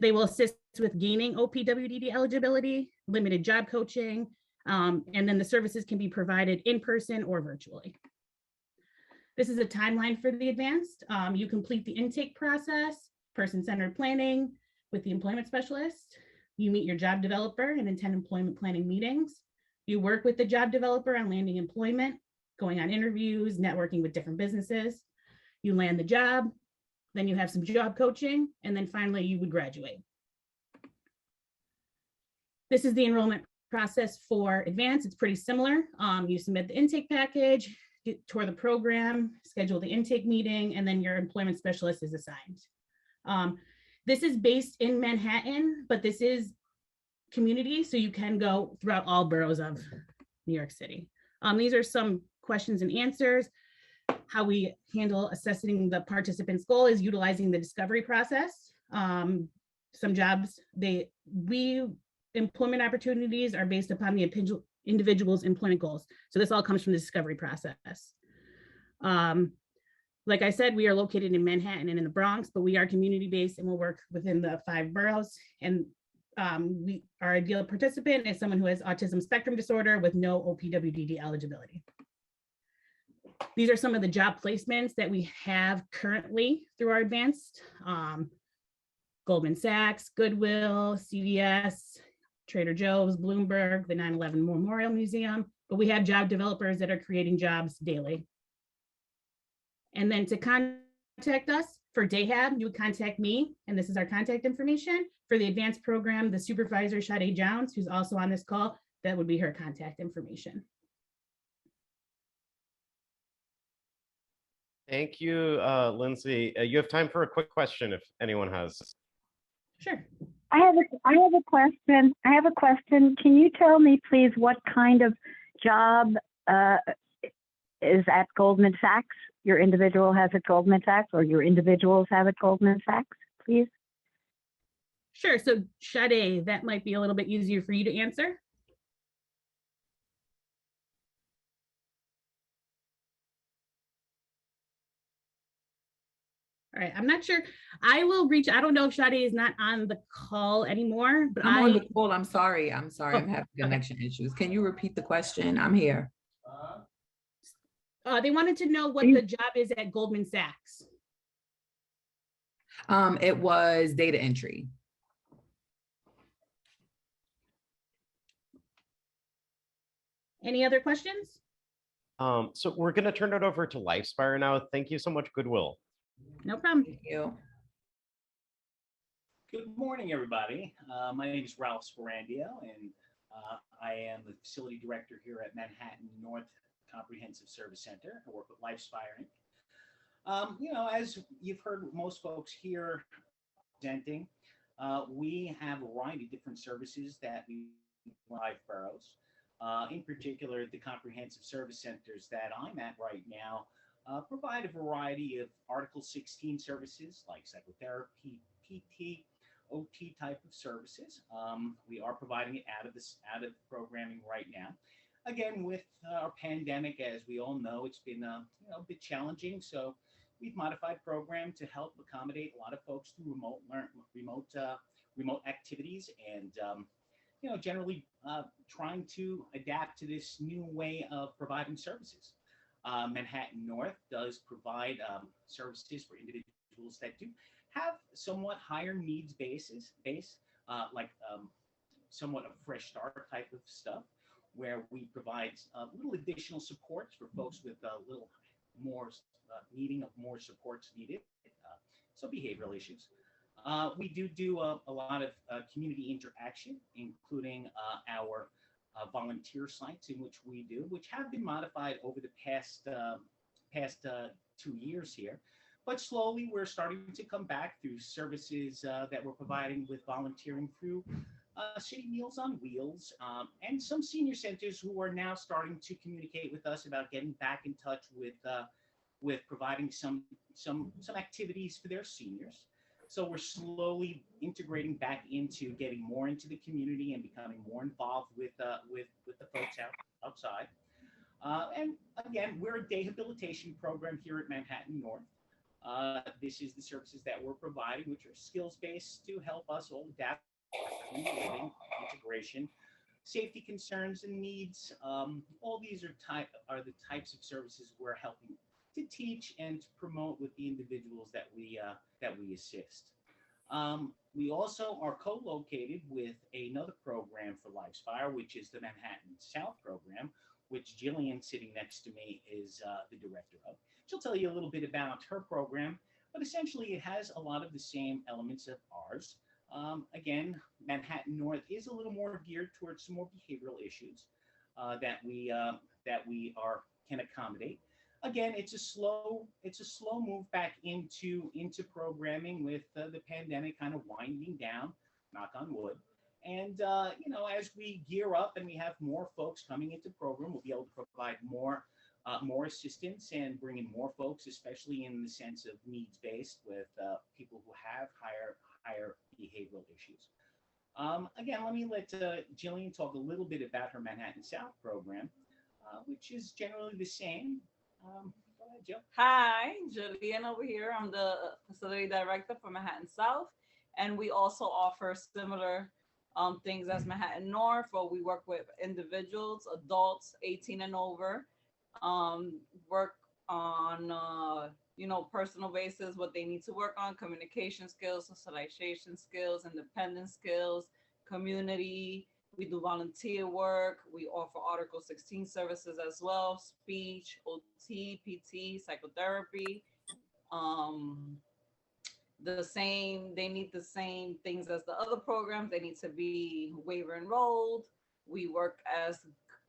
They will assist with gaining OPWDD eligibility, limited job coaching, and then the services can be provided in person or virtually. This is a timeline for the advanced. You complete the intake process, person-centered planning with the employment specialist. You meet your job developer and attend employment planning meetings. You work with the job developer on landing employment, going on interviews, networking with different businesses. You land the job, then you have some job coaching, and then finally you would graduate. This is the enrollment process for advanced. It's pretty similar. You submit the intake package, tour the program, schedule the intake meeting, and then your employment specialist is assigned. This is based in Manhattan, but this is community, so you can go throughout all boroughs of New York City. These are some questions and answers. How we handle assessing the participant's goal is utilizing the discovery process. Some jobs, employment opportunities are based upon the individual's employment goals. So this all comes from the discovery process. Like I said, we are located in Manhattan and in the Bronx, but we are community-based and we'll work within the 5 boroughs. And our ideal participant is someone who has autism spectrum disorder with no OPWDD eligibility. These are some of the job placements that we have currently through our advanced. Goldman Sachs, Goodwill, CVS, Trader Joe's, Bloomberg, the 9/11 Memorial Museum, but we have job developers that are creating jobs daily. And then to contact us for DayHab, you would contact me, and this is our contact information. For the advanced program, the supervisor, Sade Jones, who's also on this call, that would be her contact information. Thank you, Lindsay. You have time for a quick question if anyone has. Sure. I have a question. Can you tell me, please, what kind of job is at Goldman Sachs? Your individual has at Goldman Sachs, or your individuals have at Goldman Sachs, please? Sure. So Sade, that might be a little bit easier for you to answer. All right, I'm not sure. I will reach, I don't know if Sade is not on the call anymore, but I'm on the call. I'm sorry. I'm Oh, having connection issues. Can you repeat the question? I'm here. They wanted to know what the job is at Goldman Sachs. It was data entry. Any other questions? So we're going to turn it over to Lifespire now. Thank you so much, Goodwill. No problem. Thank you. Good morning, everybody. My name is Ralph Sporandio, and I am the facility director here at Manhattan North Comprehensive Service Center. I work with Lifespire Inc. You know, as you've heard most folks here presenting, we have a variety of different services that we provide boroughs. In particular, the comprehensive service centers that I'm at right now provide a variety of Article 16 services like psychotherapy, PT, OT type of services. We are providing it out of programming right now. Again, with our pandemic, as we all know, it's been a bit challenging. So we've modified program to help accommodate a lot of folks through remote activities, and generally trying to adapt to this new way of providing services. Manhattan North does provide services for individuals that do have somewhat higher needs base, like somewhat a fresh start type of stuff, where we provide little additional supports for folks with a little more needing of more supports needed, so behavioral issues. We do a lot of community interaction, including our volunteer sites in which which have been modified over the past 2 years here. But slowly we're starting to come back through services that we're providing with volunteering through City Meals on Wheels, and some senior centers who are now starting to communicate with us about getting back in touch with providing some activities for their seniors. So we're slowly integrating back into getting more into the community and becoming more involved with the folks outside. And again, we're a dehabilitation program here at Manhattan North. This is the services that we're providing, which are skills-based to help us all adapt to living, integration, safety concerns and needs. All these are the types of services we're helping to teach and to promote with the individuals that we assist. We also are co-located with another program for Lifespire, which is the Manhattan South program, which Jillian, sitting next to me, is the director of. She'll tell you a little bit about her program, but essentially it has a lot of the same elements of ours. Again, Manhattan North is a little more geared towards some more behavioral issues that we can accommodate. Again, it's a slow move back into programming with the pandemic kind of winding down, knock on wood. And as we gear up and we have more folks coming into program, we'll be able to provide more assistance and bring in more folks, especially in the sense of needs-based with people who have higher behavioral issues. Again, let me let Jillian talk a little bit about her Manhattan South program, which is generally the same. Go ahead, Jill. Hi, Jillian over here. I'm the facility director for Manhattan South, and we also offer similar things as Manhattan North, or we work with individuals, adults 18 and over, work on, personal basis, what they need to work on, communication skills, socialization skills, independence skills, community. We do volunteer work. We offer Article 16 services as well, speech, OT, PT, psychotherapy. They need the same things as the other programs. They need to be waiver enrolled. We work as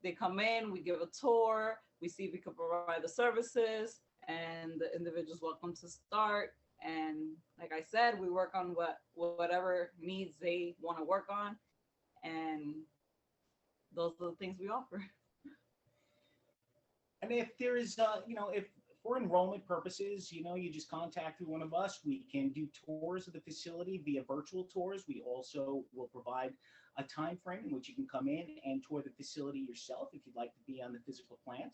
they come in, we give a tour, we see if we can provide the services, and the individual's welcome to start. And like I said, we work on whatever needs they want to work on. And those are the things we offer. And if there is, if for enrollment purposes, you just contact one of us. We can do tours of the facility via virtual tours. We also will provide a time frame in which you can come in and tour the facility yourself if you'd like to be on the physical plant.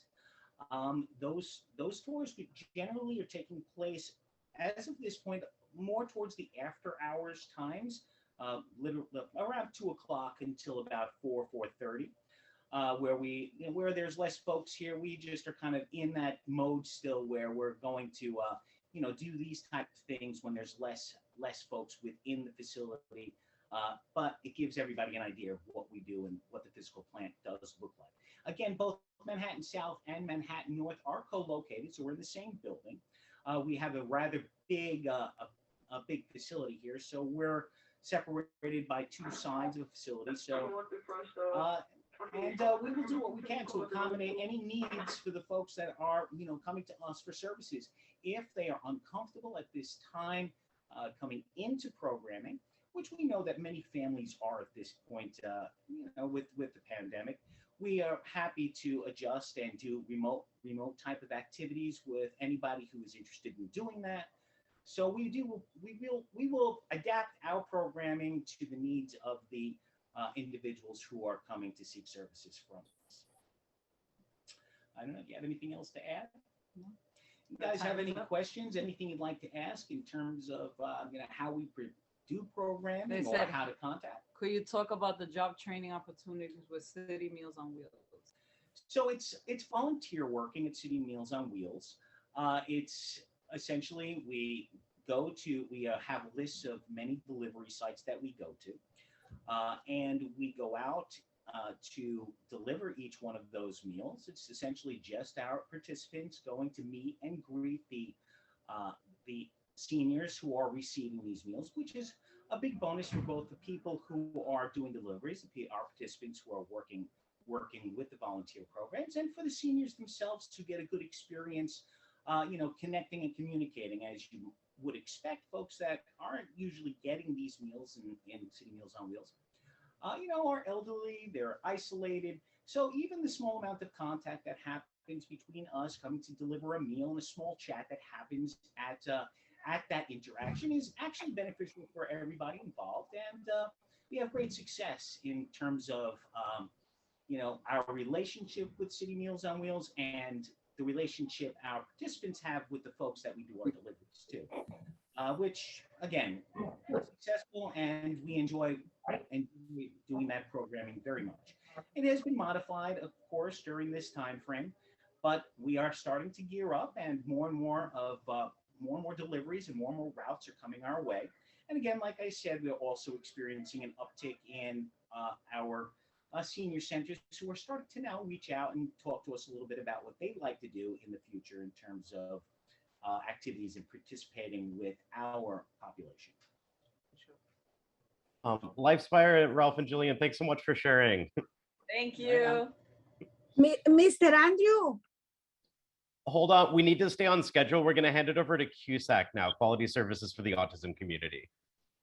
Those tours generally are taking place, as of this point, more towards the after hours times, literally around 2 o'clock until about 4:30. Where there's less folks here, we just are kind of in that mode still where we're going to do these type of things when there's less folks within the facility. But it gives everybody an idea of what we do and what the physical plant does look like. Again, both Manhattan South and Manhattan North are co-located, so we're in the same building. We have a rather big big facility here, so we're separated by 2 sides of the facility. So and we will do what we can to accommodate any needs for the folks that are, coming to us for services. If they are uncomfortable at this time coming into programming, which we know that many families are at this point, with the pandemic, we are happy to adjust and do remote type of activities with anybody who is interested in doing that. So we will adapt our programming to the needs of the individuals who are coming to seek services from us. I don't know if you have anything else to add. No? You guys have any questions? Anything you'd like to ask in terms of how we do programming or how to contact? Could you talk about the job training opportunities with City Meals on Wheels? So it's volunteer working at City Meals on Wheels. It's essentially we have lists of many delivery sites that we go to. And we go out to deliver each one of those meals. It's essentially just our participants going to meet and greet the seniors who are receiving these meals, which is a big bonus for both the people who are doing deliveries, our participants who are working with the volunteer programs, and for the seniors themselves to get a good experience, connecting and communicating, as you would expect folks that aren't usually getting these meals in City Meals on Wheels, are elderly, they're isolated. So even the small amount of contact that happens between us coming to deliver a meal and a small chat that happens at that interaction is actually beneficial for everybody involved. And we have great success in terms of, our relationship with City Meals on Wheels and the relationship our participants have with the folks that we do our deliveries to, which again, is successful, and we enjoy doing that programming very much. It has been modified, of course, during this time frame, but we are starting to gear up, and more and more deliveries and more routes are coming our way. And again, like I said, we're also experiencing an uptick in our senior centers who are starting to now reach out and talk to us a little bit about what they'd like to do in the future in terms of activities and participating with our population. Lifespire, Ralph and Julian, thanks so much for sharing. Thank you. Mr. Andrew. Hold on, we need to stay on schedule. We're going to hand it over to QSAC now, Quality Services for the Autism Community.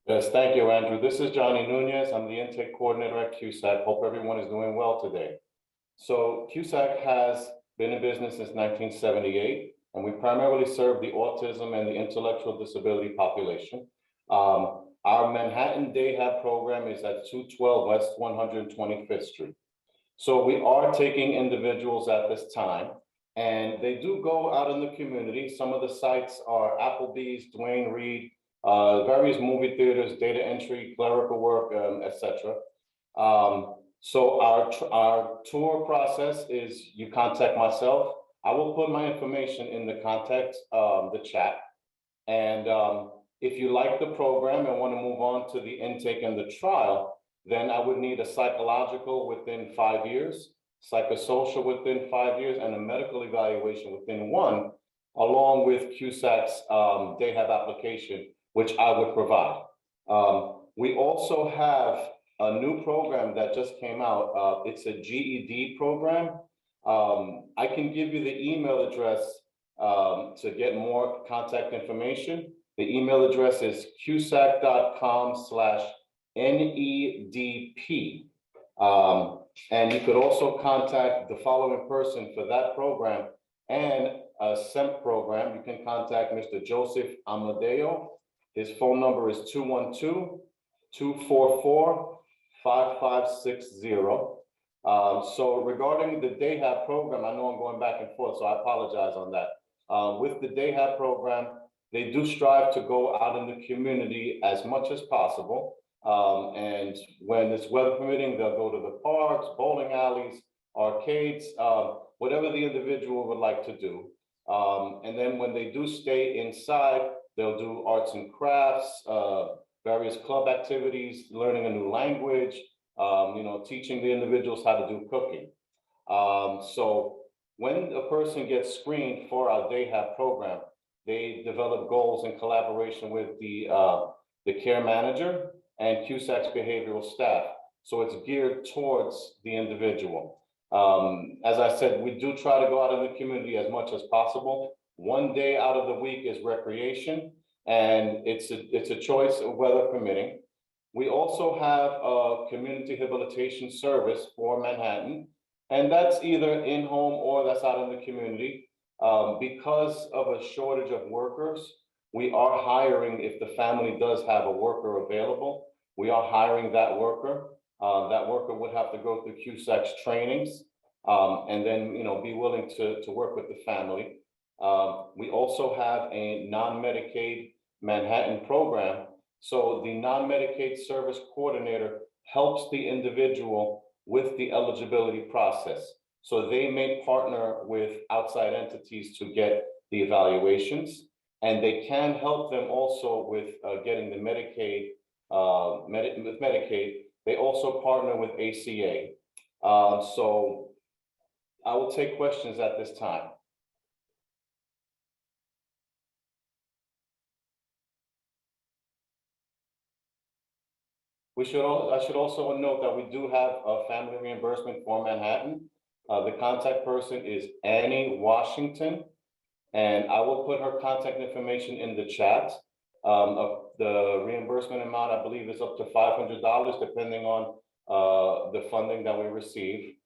Yes, thank you, Andrew. This is Johnny Nunez. I'm the intake coordinator at QSAC. Hope everyone is doing well today. So QSAC has been in business since 1978, and we primarily serve the autism and the intellectual disability population. Our Manhattan Day Hab program is at 212 West 125th Street. So we are taking individuals at this time, and they do go out in the community. Some of the sites are Applebee's, Dwayne Reed, various movie theaters, data entry, clerical work, etc. So our tour process is you contact myself. I will put my information in the contact, the chat. And if you like the program and want to move on to the intake and the trial, then I would need a psychological within 5 years, psychosocial within 5 years, and a medical evaluation within 1, along with QSAC's DAHAB application, which I would provide. We also have a new program that just came out. It's a GED program. I can give you the email address to get more contact information. The email address is qsac.com/NEDP. And you could also contact the following person for that program and a SEMP program. You can contact Mr. Joseph Amadeo. His phone number is 212-244-5560. So regarding the DAHAB program, I know I'm going back and forth, so I apologize on that. With the DAHAB program, they do strive to go out in the community as much as possible. And when it's weather permitting, they'll go to the parks, bowling alleys, arcades, whatever the individual would like to do. And then when they do stay inside, they'll do arts and crafts, various club activities, learning a new language, teaching the individuals how to do cooking. So when a person gets screened for our DAHAB program, they develop goals in collaboration with the care manager and QSAC's behavioral staff. So it's geared towards the individual. As I said, we do try to go out in the community as much as possible. 1 day out of the week is recreation, and it's a choice of weather permitting. We also have a community habilitation service for Manhattan, and that's either in-home or that's out in the community. Because of a shortage of workers, we are hiring, if the family does have a worker available, we are hiring that worker. That worker would have to go through QSAC's trainings and then be willing to work with the family. We also have a non-Medicaid Manhattan program. So the non-Medicaid service coordinator helps the individual with the eligibility process. So they may partner with outside entities to get the evaluations, and they can help them also with getting the Medicaid. With Medicaid, they also partner with ACA. So I will take questions at this time. I should also note that we do have a family reimbursement for Manhattan. The contact person is Annie Washington, and I will put her contact information in the chat. The reimbursement amount, I believe, is up to $500, depending on the funding that we receive.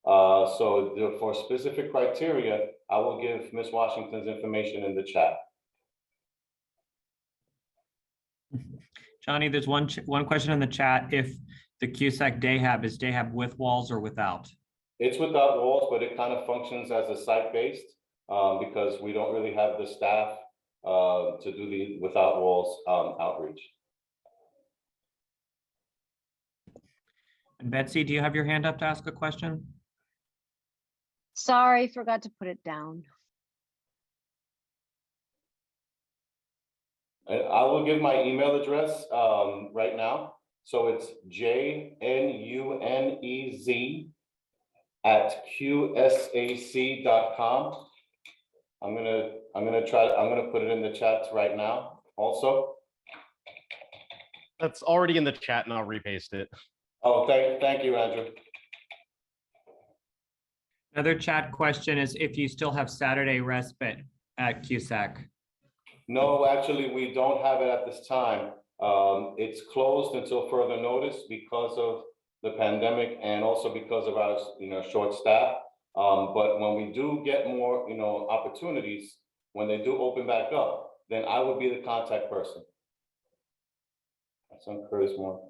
So for specific criteria, I will give Ms. Washington's information in the chat. Johnny, there's one question in the chat. If the QSAC DAHAB is DAHAB with walls or without? It's without walls, but it kind of functions as a site-based because we don't really have the staff to do the without walls outreach. And Betsy, do you have your hand up to ask a question? Sorry, forgot to put it down. I will give my email address right now. So it's JNUNEZ@QSAC.com. I'm gonna put it in the chat right now also. That's already in the chat and I'll repaste it. Oh, thank you, Andrew. Another chat question is if you still have Saturday respite at QSAC. No, actually, we don't have it at this time. It's closed until further notice because of the pandemic and also because of our short staff. But when we do get more opportunities, when they do open back up, then I would be the contact person. So I'm curious more.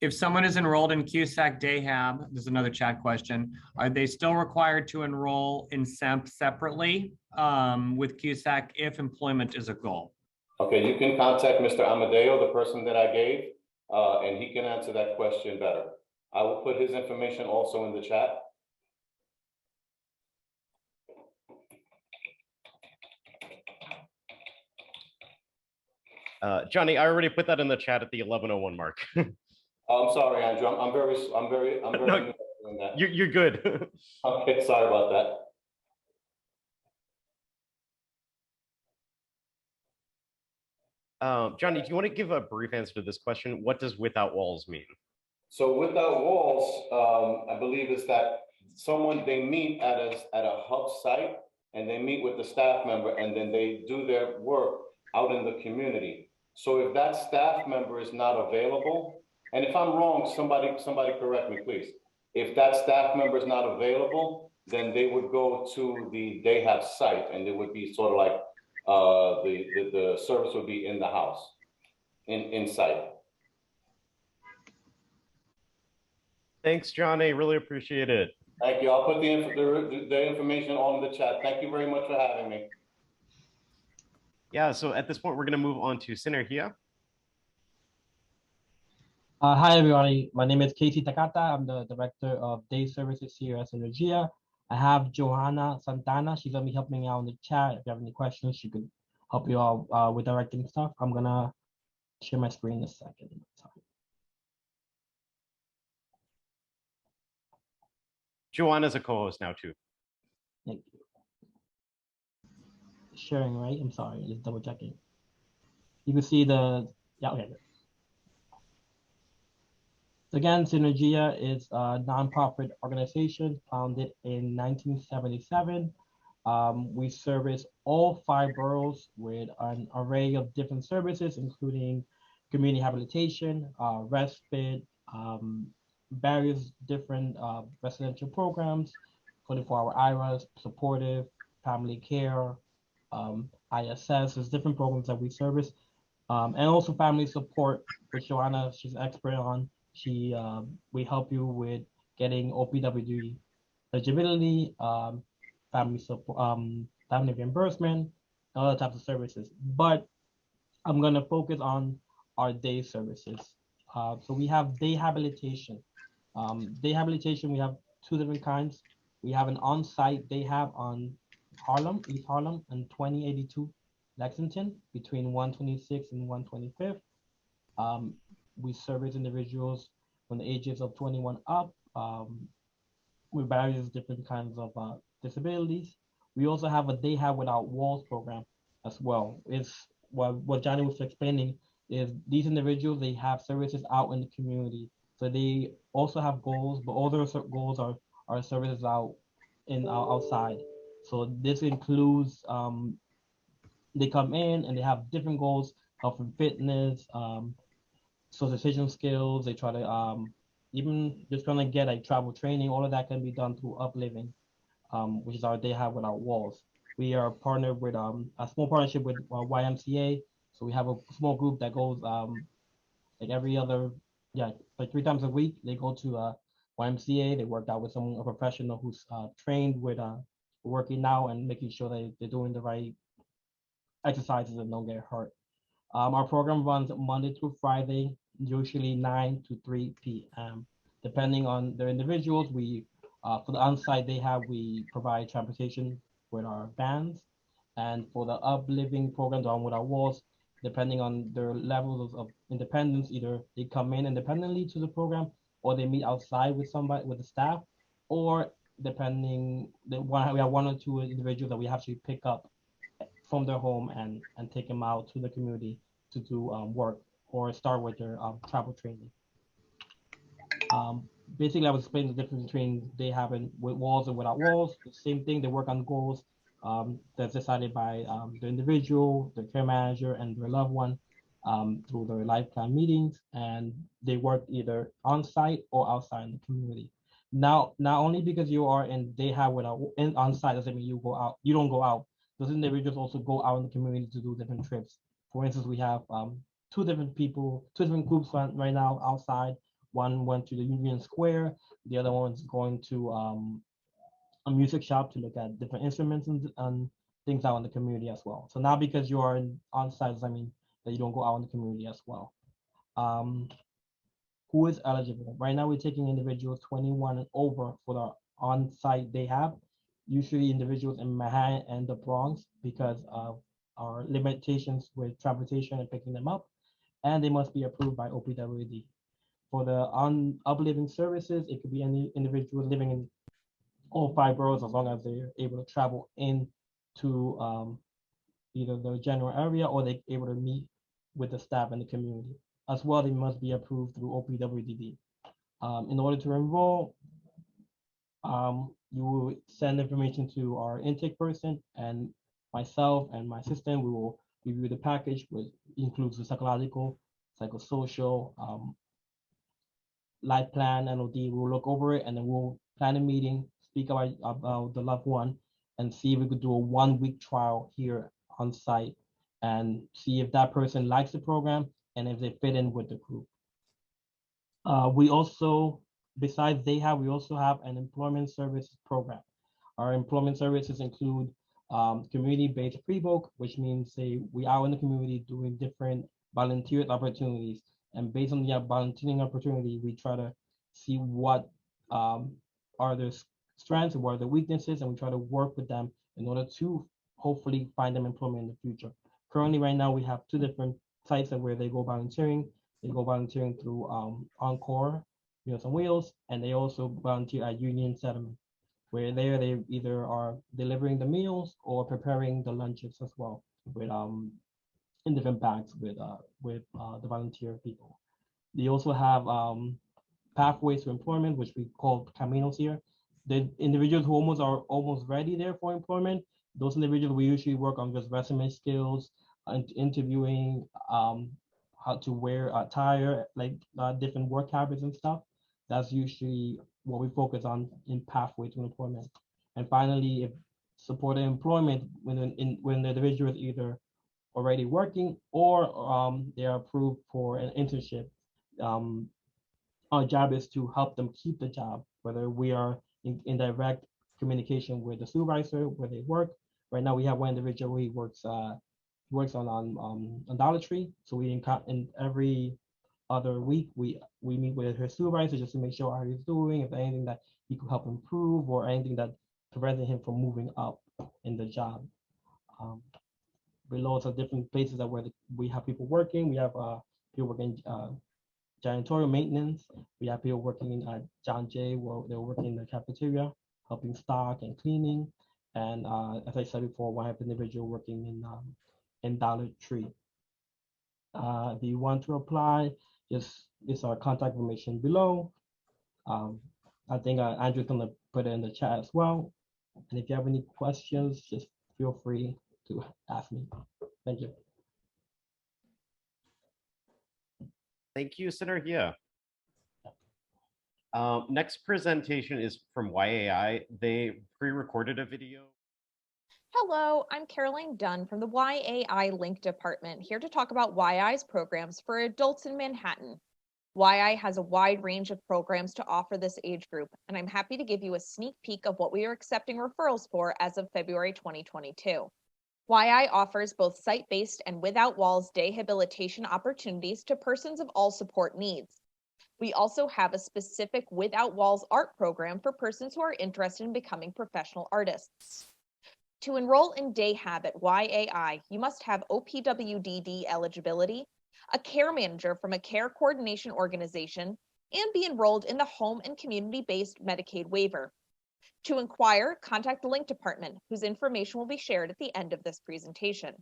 If someone is enrolled in QSAC DAHAB, there's another chat question. Are they still required to enroll in SEMP separately with QSAC if employment is a goal? Okay, you can contact Mr. Amadeo, the person that I gave. and he can answer that question better. I will put his information also in the chat. Johnny, I already put that in the chat at the 11:01 mark. I'm sorry, Andrew. I'm very No, new at doing that. you're good. Okay, sorry about that. Johnny, do you want to give a brief answer to this question? What does without walls mean? So without walls, I believe is that they meet at a hub site and they meet with the staff member and then they do their work out in the community. So if that staff member is not available, and if I'm wrong, somebody correct me, please. If that staff member is not available, then they would go to the DayHab site and it would be sort of like the service would be in the house, in site. Thanks, Johnny. Really appreciate it. Thank you. I'll put the information all in the chat. Thank you very much for having me. Yeah, so at this point, we're going to move on to Sinergia. Hi, everybody. My name is Casey Takata. I'm the Director of Day Services here at Sinergia. I have Johanna Santana. She's going to be helping me out in the chat. If you have any questions, she could help you out with directing stuff. I'm going to share my screen in a second. Sorry. Joanna's a co-host now, too. Thank you. Sharing, right? I'm sorry, just double checking. You can see yeah, okay. Again, Sinergia is a nonprofit organization founded in 1977. We service all 5 boroughs with an array of different services, including community habilitation, respite, various different residential programs, 24-hour IRAs, supportive, family care, ISS. There's different programs that we service, and also family support, which Joanna, she's expert on. We help you with getting OPWD eligibility, family support, family reimbursement, other types of services. But I'm gonna focus on our day services. So we have day habilitation. Day habilitation, we have 2 different kinds. We have an on-site day hab on Harlem, East Harlem, and 2082 Lexington, between 126 and 125th. We service individuals from the ages of 21 up with various different kinds of disabilities. We also have a Day Hab Without Walls program as well. It's what Johnny was explaining is these individuals, they have services out in the community. So they also have goals, but all their goals are services outside. So this includes they come in and they have different goals, health and fitness, socialization skills. They try to even just trying to get like travel training. All of that can be done through Upliving, which is our Day Have Without Walls. We are partnered with a small partnership with YMCA. So we have a small group that goes like every other, like 3 times a week. They go to YMCA. They work out with a professional who's trained with working out and making sure that they're doing the right exercises and don't get hurt. Our program runs Monday through Friday, usually 9 to 3 p.m. Depending on the individuals, for the on-site we provide transportation with our vans, and for the Upliving programs on Without Walls, depending on their levels of independence, either they come in independently to the program, or they meet outside with the staff, or depending, we have 1 or 2 individuals that we have to pick up from their home and take them out to the community to do work or start with their travel training. Basically, I was explaining the difference between they have with walls and without walls. The same thing, they work on goals that's decided by the individual, the care manager, and their loved one through their life plan meetings, and they work either on site or outside in the community. Now, not only because you are in day have without on site doesn't mean you go out. You don't go out. Those individuals also go out in the community to do different trips. For instance, we have 2 different groups right now outside. One went to the Union Square. The other one's going to a music shop to look at different instruments and things out in the community as well. So now because you are on site, doesn't mean that you don't go out in the community as well. who is eligible. Right now, we're taking individuals 21 and over for the on-site day hab, usually individuals in Manhattan and the Bronx because of our limitations with transportation and picking them up, and they must be approved by OPWD. For the upliving services, it could be any individual living in all 5 boroughs as long as they're able to travel in to either the general area or they're able to meet with the staff in the community. As well, they must be approved through OPWDD. In order to enroll, you will send information to our intake person, and myself and my assistant, we will review the package, which includes the psychological, psychosocial, life plan, NOD. We'll look over it and then we'll plan a meeting, speak about the loved one, and see if we could do a 1-week trial here on site and see if that person likes the program and if they fit in with the group. We also, besides we also have an employment services program. Our employment services include community-based pre-book, which means we are in the community doing different volunteer opportunities. And based on the volunteering opportunity, we try to see what are their strengths and what are their weaknesses, and we try to work with them in order to hopefully find them employment in the future. Currently, right now, we have 2 different sites where they go volunteering. They go volunteering through Encore, Meals on Wheels, and they also volunteer at Union Settlement, where they either are delivering the meals or preparing the lunches as well, with in different bags with the volunteer people. They also have pathways to employment, which we call caminos here. The individuals who are almost ready there for employment, those individuals we usually work on just resume skills, and interviewing, how to wear attire, like different work habits and stuff. That's usually what we focus on in pathway to employment. And finally, if supported employment, when the individual is either already working or they are approved for an internship, our job is to help them keep the job, whether we are in direct communication with the supervisor where they work. Right now, we have one individual who works on Dollar Tree. So we in every other week we meet with her supervisor just to make sure how he's doing, if anything that he could help improve or anything that prevented him from moving up in the job. Below, so different places that where we have people working. We have people working janitorial maintenance. We have people working in John Jay, where they're working in the cafeteria, helping stock and cleaning. And as I said before, one have individual working in Dollar Tree. If you want to apply, just this our contact information below. I think Andrew's gonna put it in the chat as well. And if you have any questions, just feel free to ask me. Thank you. Thank you, Sinergia. Next presentation is from YAI. They pre-recorded a video. Hello, I'm Caroline Dunn from the YAI Link Department, here to talk about YI's programs for adults in Manhattan. YI has a wide range of programs to offer this age group, and I'm happy to give you a sneak peek of what we are accepting referrals for as of February 2022. YI offers both site-based and without walls day habilitation opportunities to persons of all support needs. We also have a specific without walls art program for persons who are interested in becoming professional artists. To enroll in day hab at YAI, you must have OPWDD eligibility, a care manager from a care coordination organization, and be enrolled in the home and community-based Medicaid waiver. To inquire, contact the Link Department, whose information will be shared at the end of this presentation.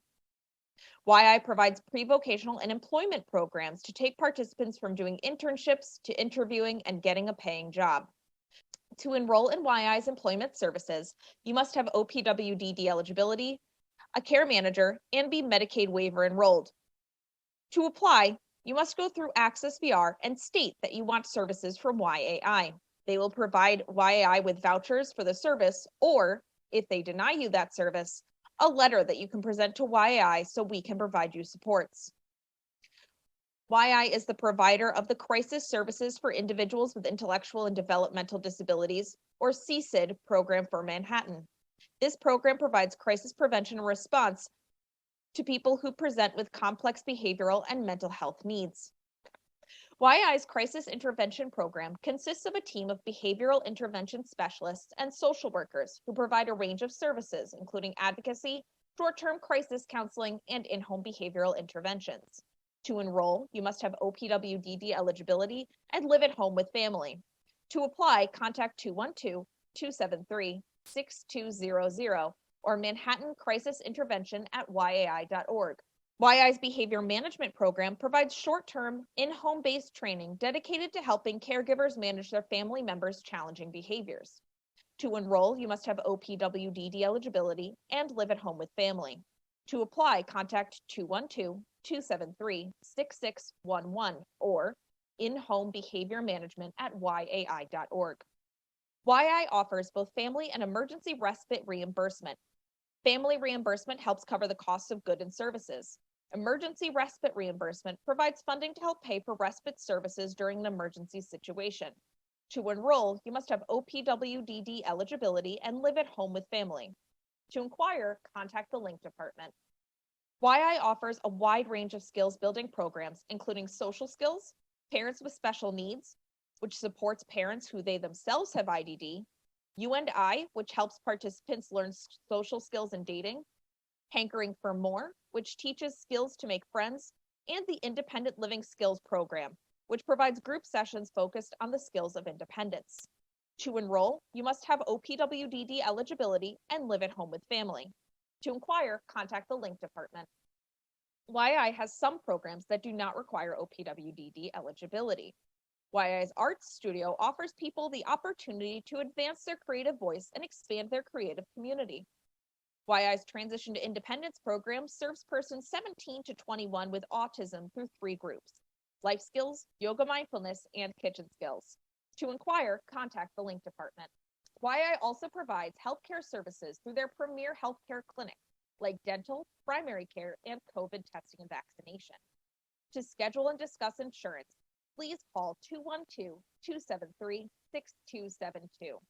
YI provides pre-vocational and employment programs to take participants from doing internships to interviewing and getting a paying job. To enroll in YI's employment services, you must have OPWDD eligibility, a care manager, and be Medicaid waiver enrolled. To apply, you must go through Access VR and state that you want services from YAI. They will provide YAI with vouchers for the service, or if they deny you that service, a letter that you can present to YAI so we can provide you supports. YI is the provider of the Crisis Services for Individuals with Intellectual and Developmental Disabilities, or CSID, program for Manhattan. This program provides crisis prevention and response to people who present with complex behavioral and mental health needs. YI's crisis intervention program consists of a team of behavioral intervention specialists and social workers who provide a range of services, including advocacy, short-term crisis counseling, and in-home behavioral interventions. To enroll, you must have OPWDD eligibility and live at home with family. To apply, contact 212-273-6200 or Manhattan Crisis Intervention at yai.org. YI's behavior management program provides short-term, in-home-based training dedicated to helping caregivers manage their family members' challenging behaviors. To enroll, you must have OPWDD eligibility and live at home with family. To apply, contact 212-273-6611 or in-home behavior management at yai.org. YI offers both family and emergency respite reimbursement. Family reimbursement helps cover the costs of goods and services. Emergency respite reimbursement provides funding to help pay for respite services during an emergency situation. To enroll, you must have OPWDD eligibility and live at home with family. To inquire, contact the link department. YI offers a wide range of skills building programs, including social skills, parents with special needs, which supports parents who they themselves have IDD, U&I, which helps participants learn social skills and dating, Hankering for More, which teaches skills to make friends, and the Independent Living Skills Program, which provides group sessions focused on the skills of independence. To enroll, you must have OPWDD eligibility and live at home with family. To inquire, contact the link department. YI has some programs that do not require OPWDD eligibility. YI's Arts Studio offers people the opportunity to advance their creative voice and expand their creative community. YI's Transition to Independence program serves persons 17 to 21 with autism through 3 groups: life skills, yoga mindfulness, and kitchen skills. To inquire, contact the link department. YI also provides healthcare services through their premier healthcare clinic, like dental, primary care, and COVID testing and vaccination. To schedule and discuss insurance, please call 212-273-6272.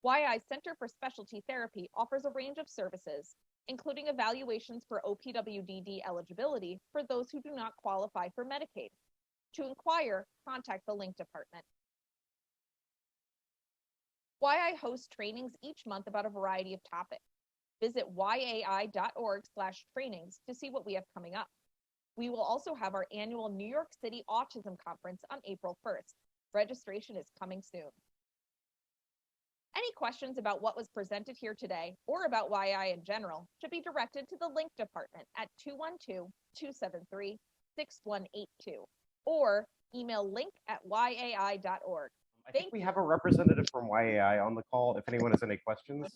YI Center for Specialty Therapy offers a range of services, including evaluations for OPWDD eligibility for those who do not qualify for Medicaid. To inquire, contact the link department. YI hosts trainings each month about a variety of topics. Visit yai.org/trainings to see what we have coming up. We will also have our annual New York City Autism Conference on April 1st. Registration is coming soon. Any questions about what was presented here today or about YI in general should be directed to the link department at 212-273-6182 or email link@yai.org. I think we have a representative from YAI on the call if anyone has any questions.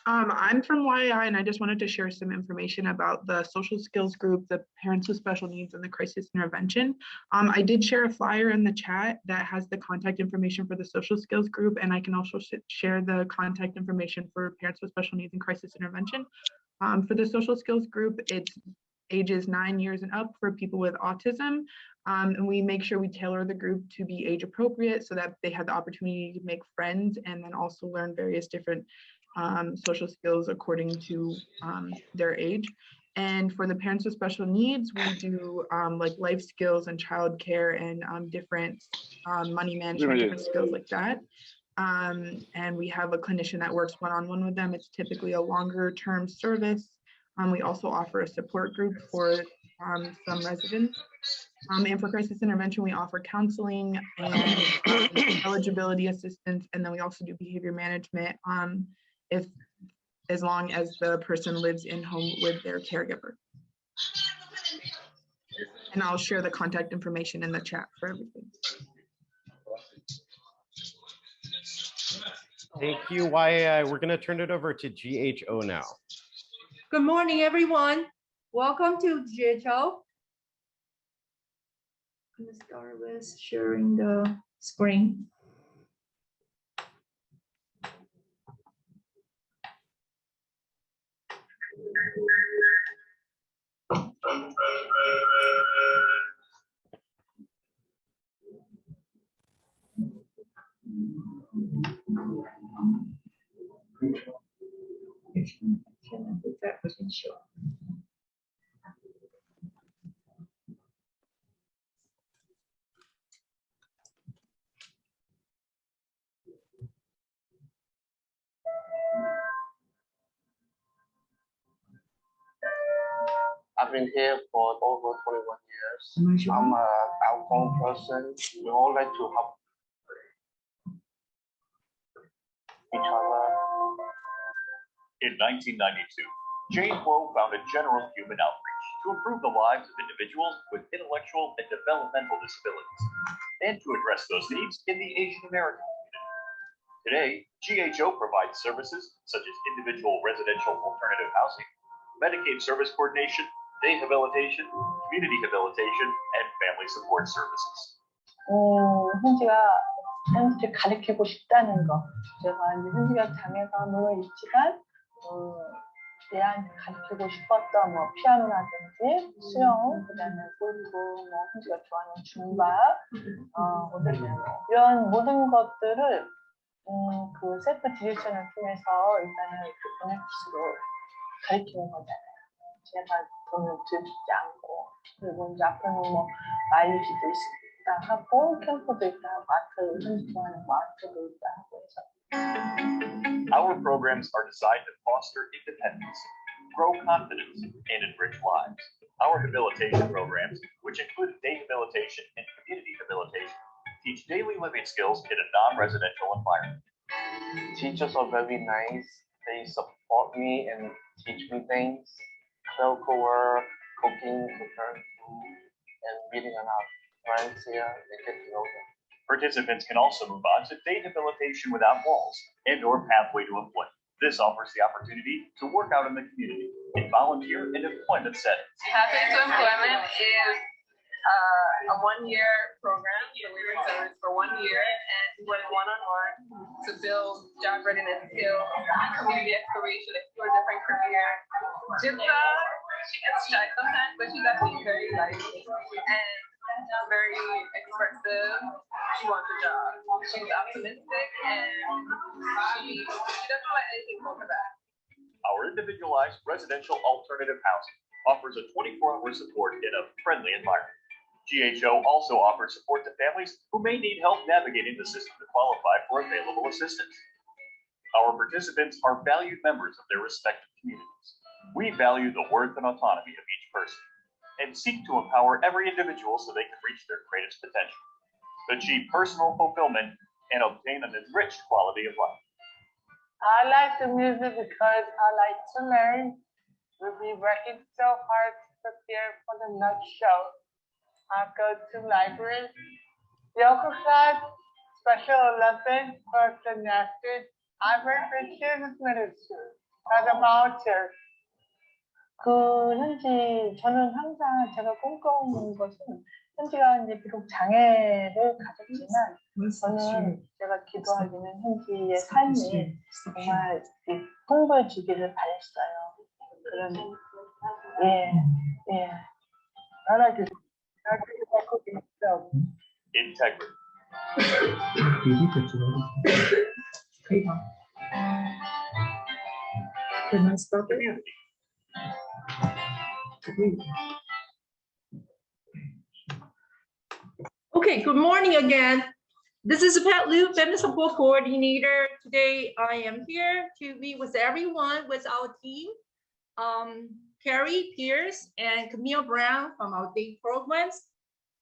I'm from YAI and I just wanted to share some information about the social skills group, the parents with special needs, and the crisis intervention. I did share a flyer in the chat that has the contact information for the social skills group, and I can also share the contact information for parents with special needs and crisis intervention. For the social skills group, it's ages 9 years and up for people with autism. And we make sure we tailor the group to be age appropriate so that they have the opportunity to make friends and then also learn various different social skills according to their age. And for the parents with special needs, we do like life skills and childcare and different money management, different skills like that. And we have a clinician that works one-on-one with them. It's typically a longer term service. We also offer a support group for some residents. And for crisis intervention, we offer counseling and eligibility assistance. And then we also do behavior management as long as the person lives in home with their caregiver. And I'll share the contact information in the chat for everything. Thank you, YAI. We're going to turn it over to GHO now. Good morning, everyone. Welcome to GHO. I'm going to start with sharing the screen. I've been here for over 21 years. I'm an outgoing person. We all like to help each other. In 1992, Jane Kuo founded General Human Outreach to improve the lives of individuals with intellectual and developmental disabilities and to address those needs in the Asian American community. Today, GHO provides services such as individual residential alternative housing, Medicaid service coordination, day habilitation, community habilitation, and family support services. 현지가 가르치고 싶다는 거. 제가 이제 현지가 장애가 물론 있지만 얘한테 가르치고 싶었던 뭐 피아노라든지 수영, 그다음에 골프, 뭐 현지가 좋아하는 줌바, 이런 모든 것들을 그 셀프 디렉션을 통해서 일단은 그 보넷으로 가르치는 거잖아요. 제가 돈을 들지 않고 그리고 이제 앞으로는 뭐 마일리지도 있다 하고 캠프도 있다 하고 아트 현지 좋아하는 거 아트도 있다 하고 해서. Our programs are designed to foster independence, grow confidence, and enrich lives. Our habilitation programs, which include day habilitation and community habilitation, teach daily living skills in a non-residential environment. Teachers are very nice. They support me and teach me things. Clerical work, cooking, preparing food, and meeting a lot of friends here. They get to know them. Participants can also move on to day habilitation without walls and/or pathway to employment. This offers the opportunity to work out in the community in volunteer and employment settings. Pathway to Employment is a one-year program, so we were in service for 1 year and we work one-on-one to build job readiness skills, community exploration, explore different careers. Jitsa, she gets shy sometimes, but she's actually very lively and very expressive. She wants a job. She's optimistic and she doesn't let anything hold her back. Our individualized residential alternative housing offers a 24-hour support in a friendly environment. GHO also offers support to families who may need help navigating the system to qualify for available assistance. Our participants are valued members of their respective communities. We value the worth and autonomy of each person and seek to empower every individual so they can reach their greatest potential, achieve personal fulfillment, and obtain an enriched quality of life. I like the music because I like to learn. We'll be working so hard to prepare for the next show. I go to library, yoga class, Special Olympics for gymnastics. I work for children's ministry as a volunteer. 현지 저는 항상 제가 꿈꿔오는 것은 현지가 이제 비록 장애를 가졌지만 저는 제가 기도하기는 현지의 삶이 정말 풍부해지기를 바랬어요. 그런 I like it. Integrity. Okay, good morning again. This is Pat Liu, Family Support Coordinator. Today I am here to meet with everyone with our team. Carrie Pierce and Camille Brown from our day programs.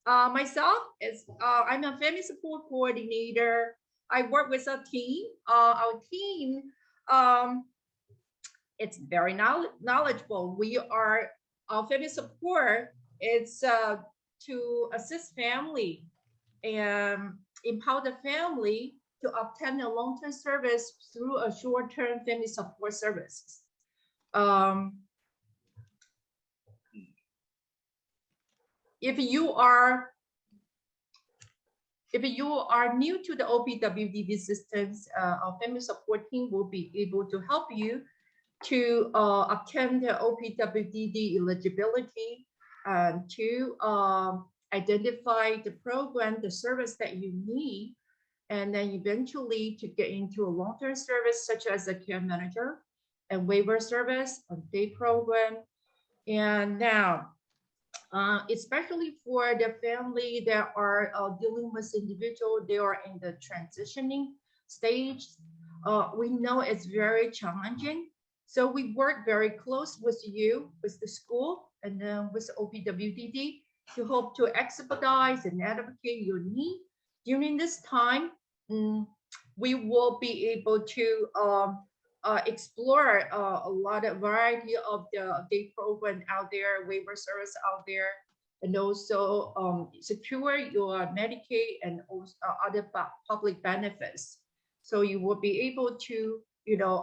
Myself is I'm a family support coordinator. I work with a team. Our team it's very knowledgeable. Our family support is to assist family and empower the family to obtain a long-term service through a short-term family support services. If you are new to the OPWDD systems, our family support team will be able to help you to obtain the OPWDD eligibility and to identify the program, the service that you need, and then eventually to get into a long-term service such as a care manager and waiver service, a day program. And now, especially for the family that are dealing with individual, they are in the transitioning stage. We know it's very challenging So we work very close with you, with the school, and then with OPWDD to hope to expedite and advocate your need. During this time, we will be able to explore a lot of variety of the day program out there, waiver service out there, and also secure your Medicaid and also other public benefits. So you will be able to,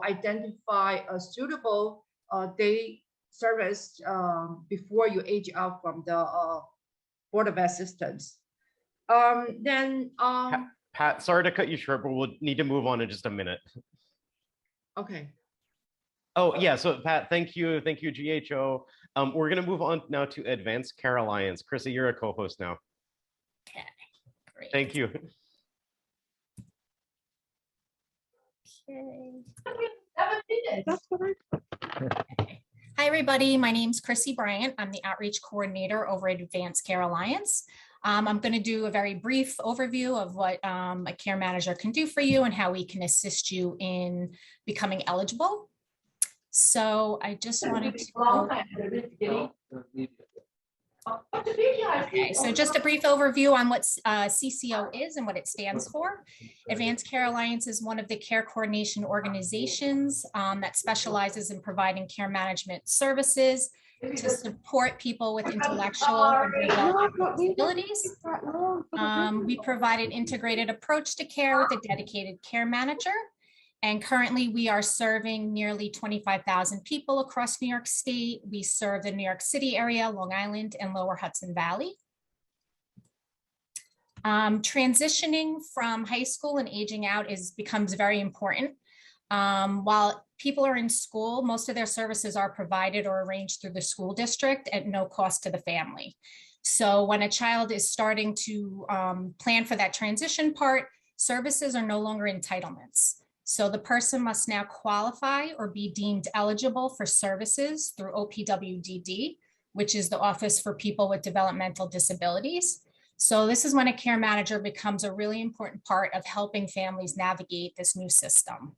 identify a suitable day service before you age out from the Board of Assistance. Pat, sorry to cut you short, but we'll need to move on in just a minute. Okay. Oh yeah, so Pat, thank you, GHO. We're gonna move on now to Advanced Care Alliance. Chrissy, you're a co-host now. Okay, great. Thank you. Okay. Hi, everybody. My name's Chrissy Bryant. I'm the Outreach Coordinator over at Advanced Care Alliance. I'm going to do a very brief overview of what a care manager can do for you and how we can assist you in becoming eligible. So I just wanted to Okay, so just a brief overview on what CCO is and what it stands for. Advanced Care Alliance is one of the care coordination organizations that specializes in providing care management services to support people with intellectual or developmental disabilities. We provide an integrated approach to care with a dedicated care manager. And currently we are serving nearly 25,000 people across New York State. We serve the New York City area, Long Island, and Lower Hudson Valley. Transitioning from high school and aging out becomes very important. While people are in school, most of their services are provided or arranged through the school district at no cost to the family. So when a child is starting to plan for that transition part, services are no longer entitlements. So the person must now qualify or be deemed eligible for services through OPWDD, which is the Office for People with Developmental Disabilities. So this is when a care manager becomes a really important part of helping families navigate this new system.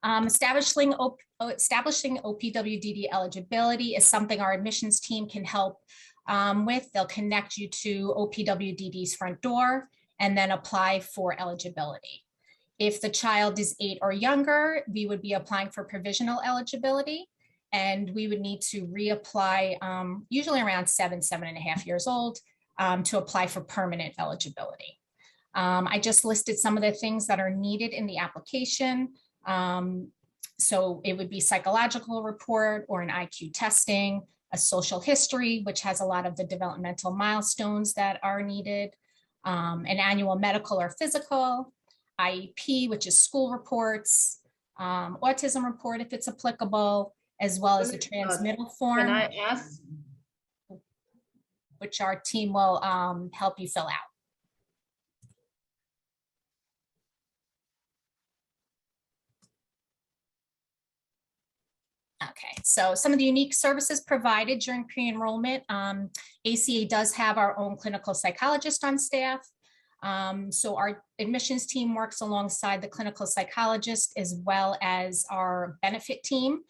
Establishing OPWDD eligibility is something our admissions team can help with. They'll connect you to OPWDD's front door and then apply for eligibility. If the child is 8 or younger, we would be applying for provisional eligibility, and we would need to reapply usually around 7.5 years old to apply for permanent eligibility. I just listed some of the things that are needed in the application. So it would be psychological report or an IQ testing, a social history, which has a lot of the developmental milestones that are needed, an annual medical or physical, IEP, which is school reports, autism report if it's applicable, as well as the transmittal form. Can I ask? Which our team will help you fill out. Okay, so some of the unique services provided during pre-enrollment. ACA does have our own clinical psychologist on staff. So our admissions team works alongside the clinical psychologist as well as our benefit team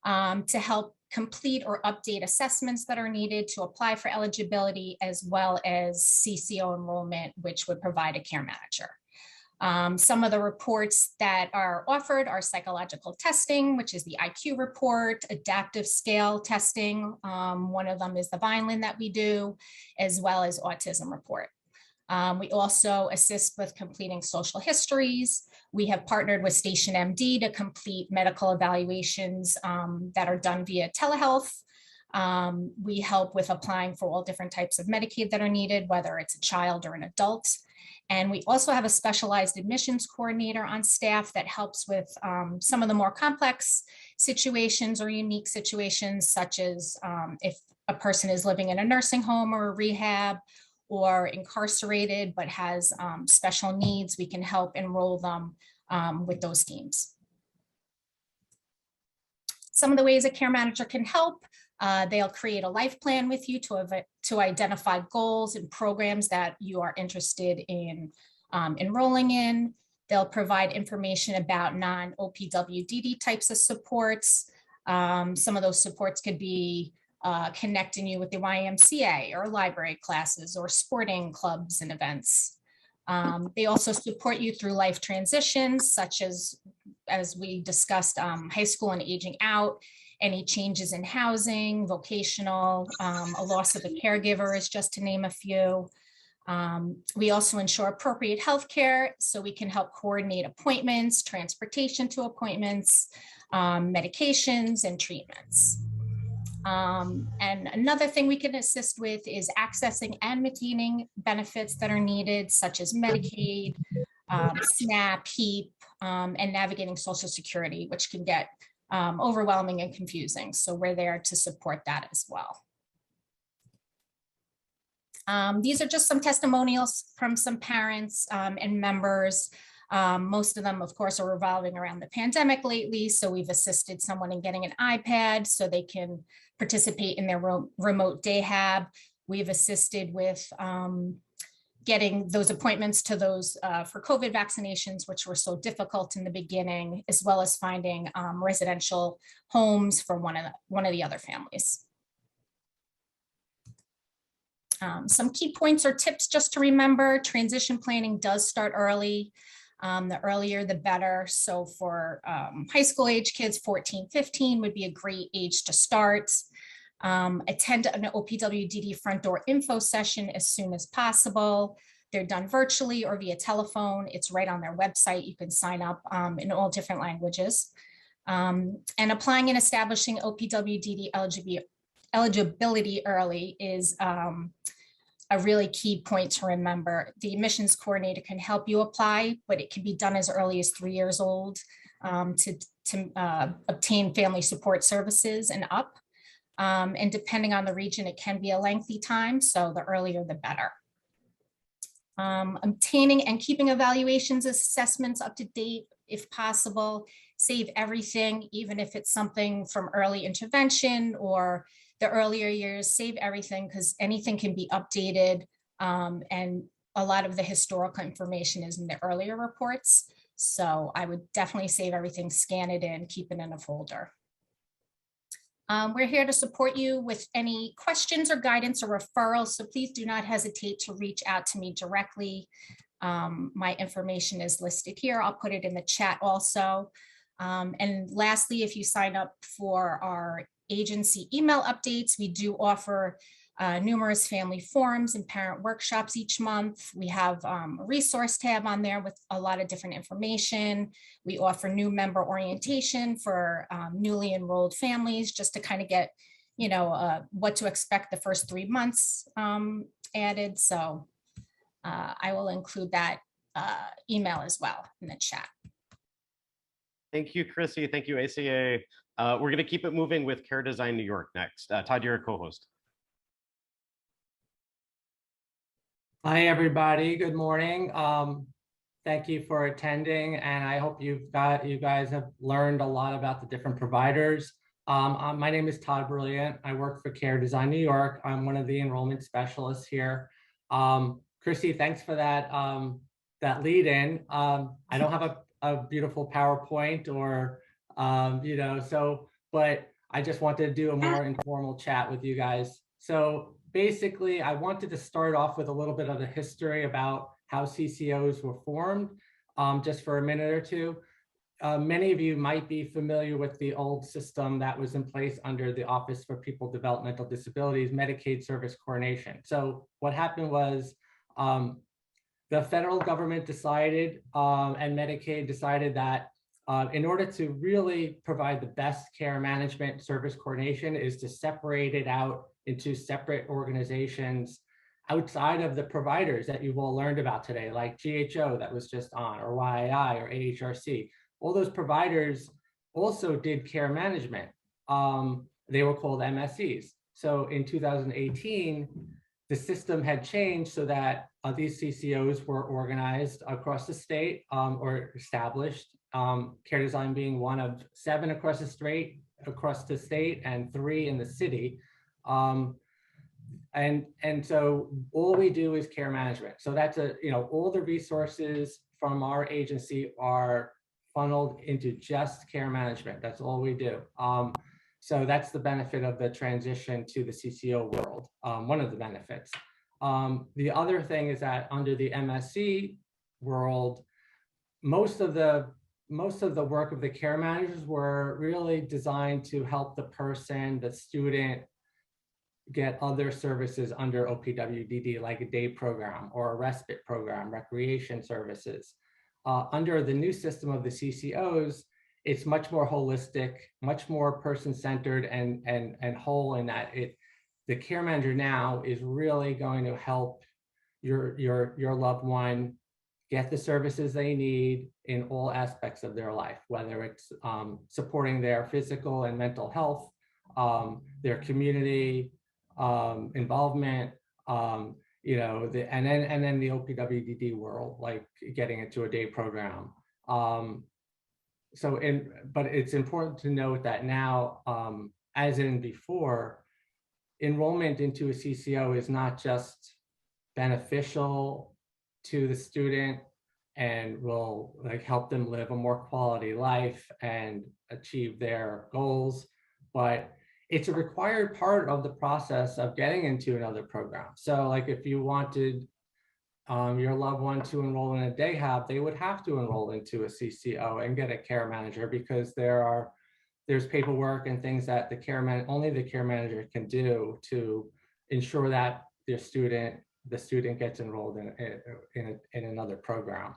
to help complete or update assessments that are needed to apply for eligibility, as well as CCO enrollment, which would provide a care manager. Some of the reports that are offered are psychological testing, which is the IQ report, adaptive scale testing. One of them is the Vineland that we do, as well as autism report. We also assist with completing social histories. We have partnered with Station MD to complete medical evaluations that are done via telehealth. We help with applying for all different types of Medicaid that are needed, whether it's a child or an adult. And we also have a specialized admissions coordinator on staff that helps with some of the more complex situations or unique situations, such as if a person is living in a nursing home or a rehab or incarcerated but has special needs, we can help enroll them with those teams. Some of the ways a care manager can help, they'll create a life plan with you to identify goals and programs that you are interested in enrolling in. They'll provide information about non-OPWDD types of supports. Some of those supports could be connecting you with the YMCA or library classes or sporting clubs and events. They also support you through life transitions, such as we discussed, high school and aging out, any changes in housing, vocational, a loss of a caregiver is just to name a few. We also ensure appropriate health care, so we can help coordinate appointments, transportation to appointments, medications and treatments. And another thing we can assist with is accessing and maintaining benefits that are needed, such as Medicaid, SNAP, HEAP, and navigating Social Security, which can get overwhelming and confusing. So we're there to support that as well. These are just some testimonials from some parents and members. Most of them, of course, are revolving around the pandemic lately. So we've assisted someone in getting an iPad so they can participate in their remote day hab. We've assisted with getting those appointments to those for COVID vaccinations, which were so difficult in the beginning, as well as finding residential homes for one of the other families. Some key points or tips just to remember: transition planning does start early. The earlier, the better. So for high school age kids, 14, 15 would be a great age to start. Attend an OPWDD front door info session as soon as possible. They're done virtually or via telephone. It's right on their website. You can sign up in all different languages. And applying and establishing OPWDD eligibility early is a really key point to remember. The admissions coordinator can help you apply, but it can be done as early as 3 years old to obtain family support services and up. And depending on the region, it can be a lengthy time, so the earlier the better. Obtaining and keeping evaluations, assessments up to date if possible. Save everything, even if it's something from early intervention or the earlier years, save everything, because anything can be updated, and a lot of the historical information is in the earlier reports. So I would definitely save everything, scan it in, keep it in a folder. We're here to support you with any questions or guidance or referrals, so please do not hesitate to reach out to me directly. My information is listed here. I'll put it in the chat also. And lastly, if you sign up for our agency email updates, we do offer numerous family forums and parent workshops each month. We have a resource tab on there with a lot of different information. We offer new member orientation for newly enrolled families, just to kind of get, what to expect the first 3 months added. So I will include that email as well in the chat. Thank you, Chrissy. Thank you, ACA. We're going to keep it moving with Care Design New York next. Todd, you're a co-host. Hi, everybody. Good morning. Thank you for attending, and I hope you guys have learned a lot about the different providers. My name is Todd Brilliant. I work for Care Design New York. I'm one of the enrollment specialists here. Chrissy, thanks for that that lead in. I don't have a beautiful PowerPoint or but I just wanted to do a more informal chat with you guys. So basically, I wanted to start off with a little bit of the history about how CCOs were formed, just for a minute or two. Many of you might be familiar with the old system that was in place under the Office for People with Developmental Disabilities, Medicaid Service Coordination. So what happened was the federal government decided, and Medicaid decided that in order to really provide the best care management service coordination is to separate it out into separate organizations outside of the providers that you've all learned about today, like GHO that was just on, or YAI or AHRC. All those providers also did care management. They were called MSCs. So in 2018, the system had changed so that these CCOs were organized across the state or established, Care Design being one of 7 across the state and 3 in the city. And so all we do is care management. So that's all the resources from our agency are funneled into just care management. That's all we do. So that's the benefit of the transition to the CCO world, one of the benefits. The other thing is that under the MSC world, most of the work of the care managers were really designed to help the person, the student, get other services under OPWDD, like a day program or a respite program, recreation services. Under the new system of the CCOs, it's much more holistic, much more person-centered and whole in that the care manager now is really going to help your loved one get the services they need in all aspects of their life, whether it's supporting their physical and mental health, their community involvement, you know, and then the OPWDD world, like getting into a day program. But it's important to note that now, as in before, enrollment into a CCO is not just beneficial to the student and will like help them live a more quality life and achieve their goals, but it's a required part of the process of getting into another program. So like if you wanted your loved one to enroll in a day hab, they would have to enroll into a CCO and get a care manager, because there's paperwork and things that only the care manager can do to ensure that the student gets enrolled in another program.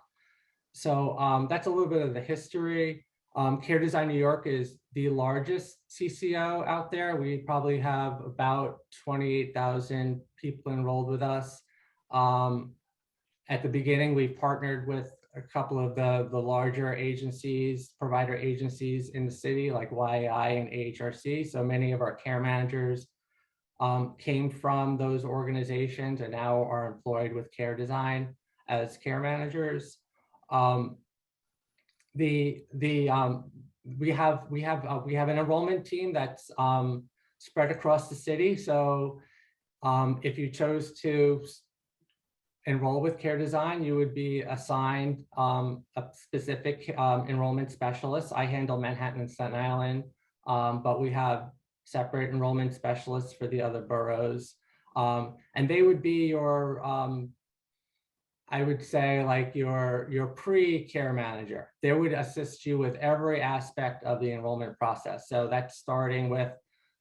So that's a little bit of the history. Care Design New York is the largest CCO out there. We probably have about 28,000 people enrolled with us. At the beginning, we partnered with a couple of the larger agencies, provider agencies in the city, like YAI and AHRC. So many of our care managers came from those organizations and now are employed with Care Design as care managers. We have an enrollment team that's spread across the city. So if you chose to enroll with Care Design, you would be assigned a specific enrollment specialist. I handle Manhattan and Staten Island, but we have separate enrollment specialists for the other boroughs. And they would be your, I would say like your pre-care manager. They would assist you with every aspect of the enrollment process. So that's starting with,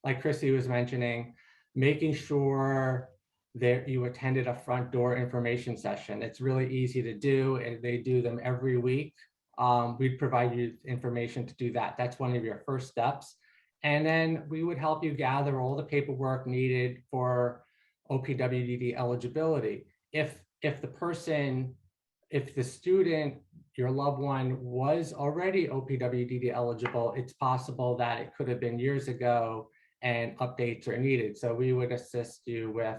like Chrissy was mentioning, making sure that you attended a front door information session. It's really easy to do, and they do them every week. We'd provide you information to do that. That's one of your first steps. And then we would help you gather all the paperwork needed for OPWDD eligibility. If the student, your loved one, was already OPWDD eligible, it's possible that it could have been years ago and updates are needed. So we would assist you with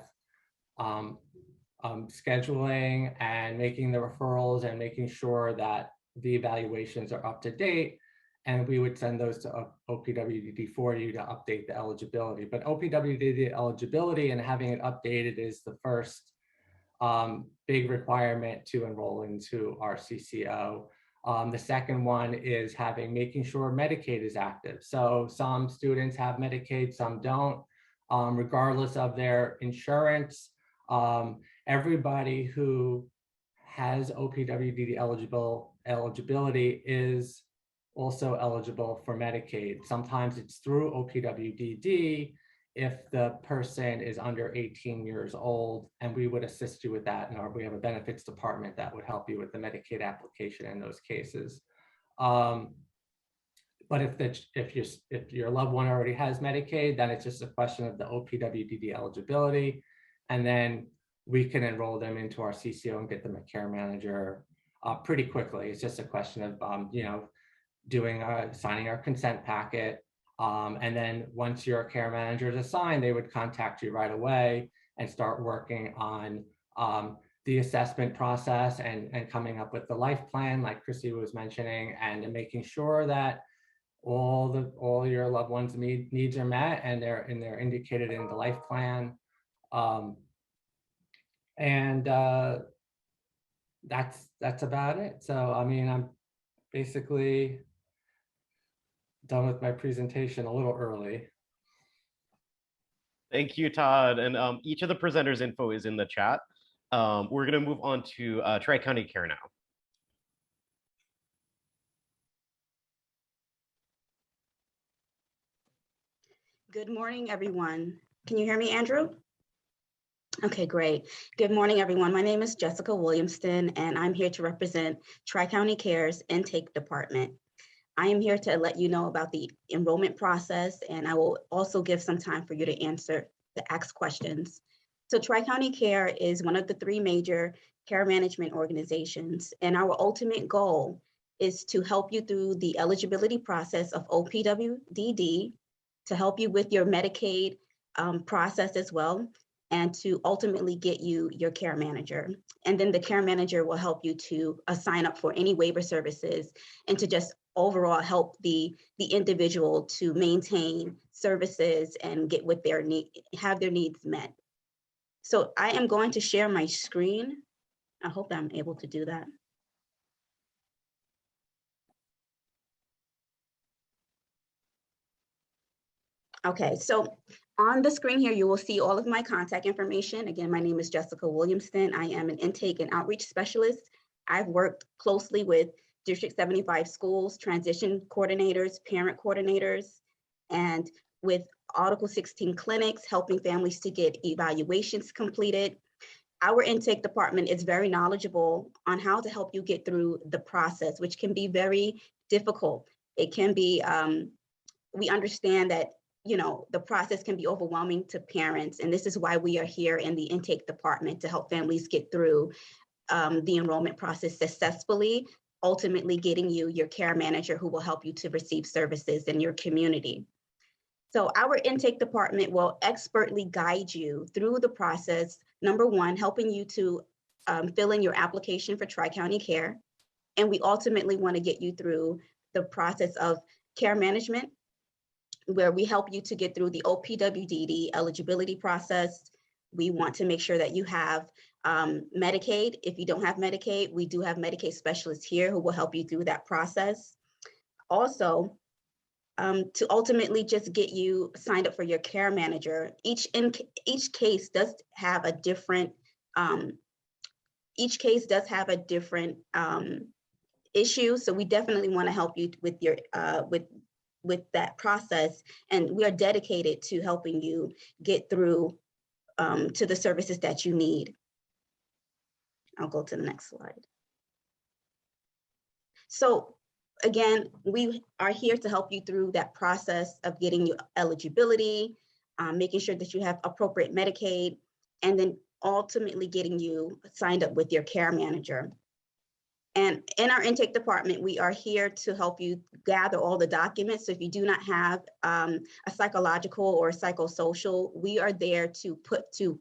scheduling and making the referrals and making sure that the evaluations are up to date. And we would send those to OPWDD for you to update the eligibility. But OPWDD eligibility and having it updated is the first big requirement to enroll into our CCO. The second one is making sure Medicaid is active. So some students have Medicaid, some don't, regardless of their insurance. Everybody who has OPWDD eligibility is also eligible for Medicaid. Sometimes it's through OPWDD if the person is under 18 years old, and we would assist you with that. And we have a benefits department that would help you with the Medicaid application in those cases. But if your loved one already has Medicaid, then it's just a question of the OPWDD eligibility. And then we can enroll them into our CCO and get them a care manager pretty quickly. It's just a question of signing our consent packet. And then once your care manager is assigned, they would contact you right away and start working on the assessment process and coming up with the life plan, like Chrissy was mentioning, and making sure that all your loved ones' needs are met and they're indicated in the life plan. that's about it. So, I mean, I'm basically done with my presentation a little early. Thank you, Todd. And each of the presenters' info is in the chat. We're going to move on to Tri-County Care now. Good morning, everyone. Can you hear me, Andrew? Okay, great. Good morning, everyone. My name is Jessica Williamston, and I'm here to represent Tri-County Care's Intake Department. I am here to let you know about the enrollment process, and I will also give some time for you to ask questions. So Tri-County Care is one of the 3 major care management organizations, and our ultimate goal is to help you through the eligibility process of OPWDD, to help you with your Medicaid process as well, and to ultimately get you your care manager. And then the care manager will help you to sign up for any waiver services and to just overall help the individual to maintain services and get what have their needs met. So I am going to share my screen. I hope that I'm able to do that. Okay, so on the screen here, you will see all of my contact information. Again, my name is Jessica Williamston. I am an intake and outreach specialist. I've worked closely with District 75 schools, transition coordinators, parent coordinators, and with Article 16 clinics, helping families to get evaluations completed. Our intake department is very knowledgeable on how to help you get through the process, which can be very difficult. It can be, we understand that the process can be overwhelming to parents. And this is why we are here in the intake department to help families get through the enrollment process successfully, ultimately getting you your care manager who will help you to receive services in your community. So our intake department will expertly guide you through the process. Number 1, helping you to fill in your application for Tri-County Care. And we ultimately want to get you through the process of care management, where we help you to get through the OPWDD eligibility process. We want to make sure that you have Medicaid. If you don't have Medicaid, we do have Medicaid specialists here who will help you through that process. Also, to ultimately just get you signed up for your care manager. Each case does have a different issue. So we definitely want to help you with your with that process, and we are dedicated to helping you get through to the services that you need. I'll go to the next slide. So again, we are here to help you through that process of getting you eligibility, making sure that you have appropriate Medicaid, and then ultimately getting you signed up with your care manager. And in our intake department, we are here to help you gather all the documents. So if you do not have a psychological or a psychosocial, we are there to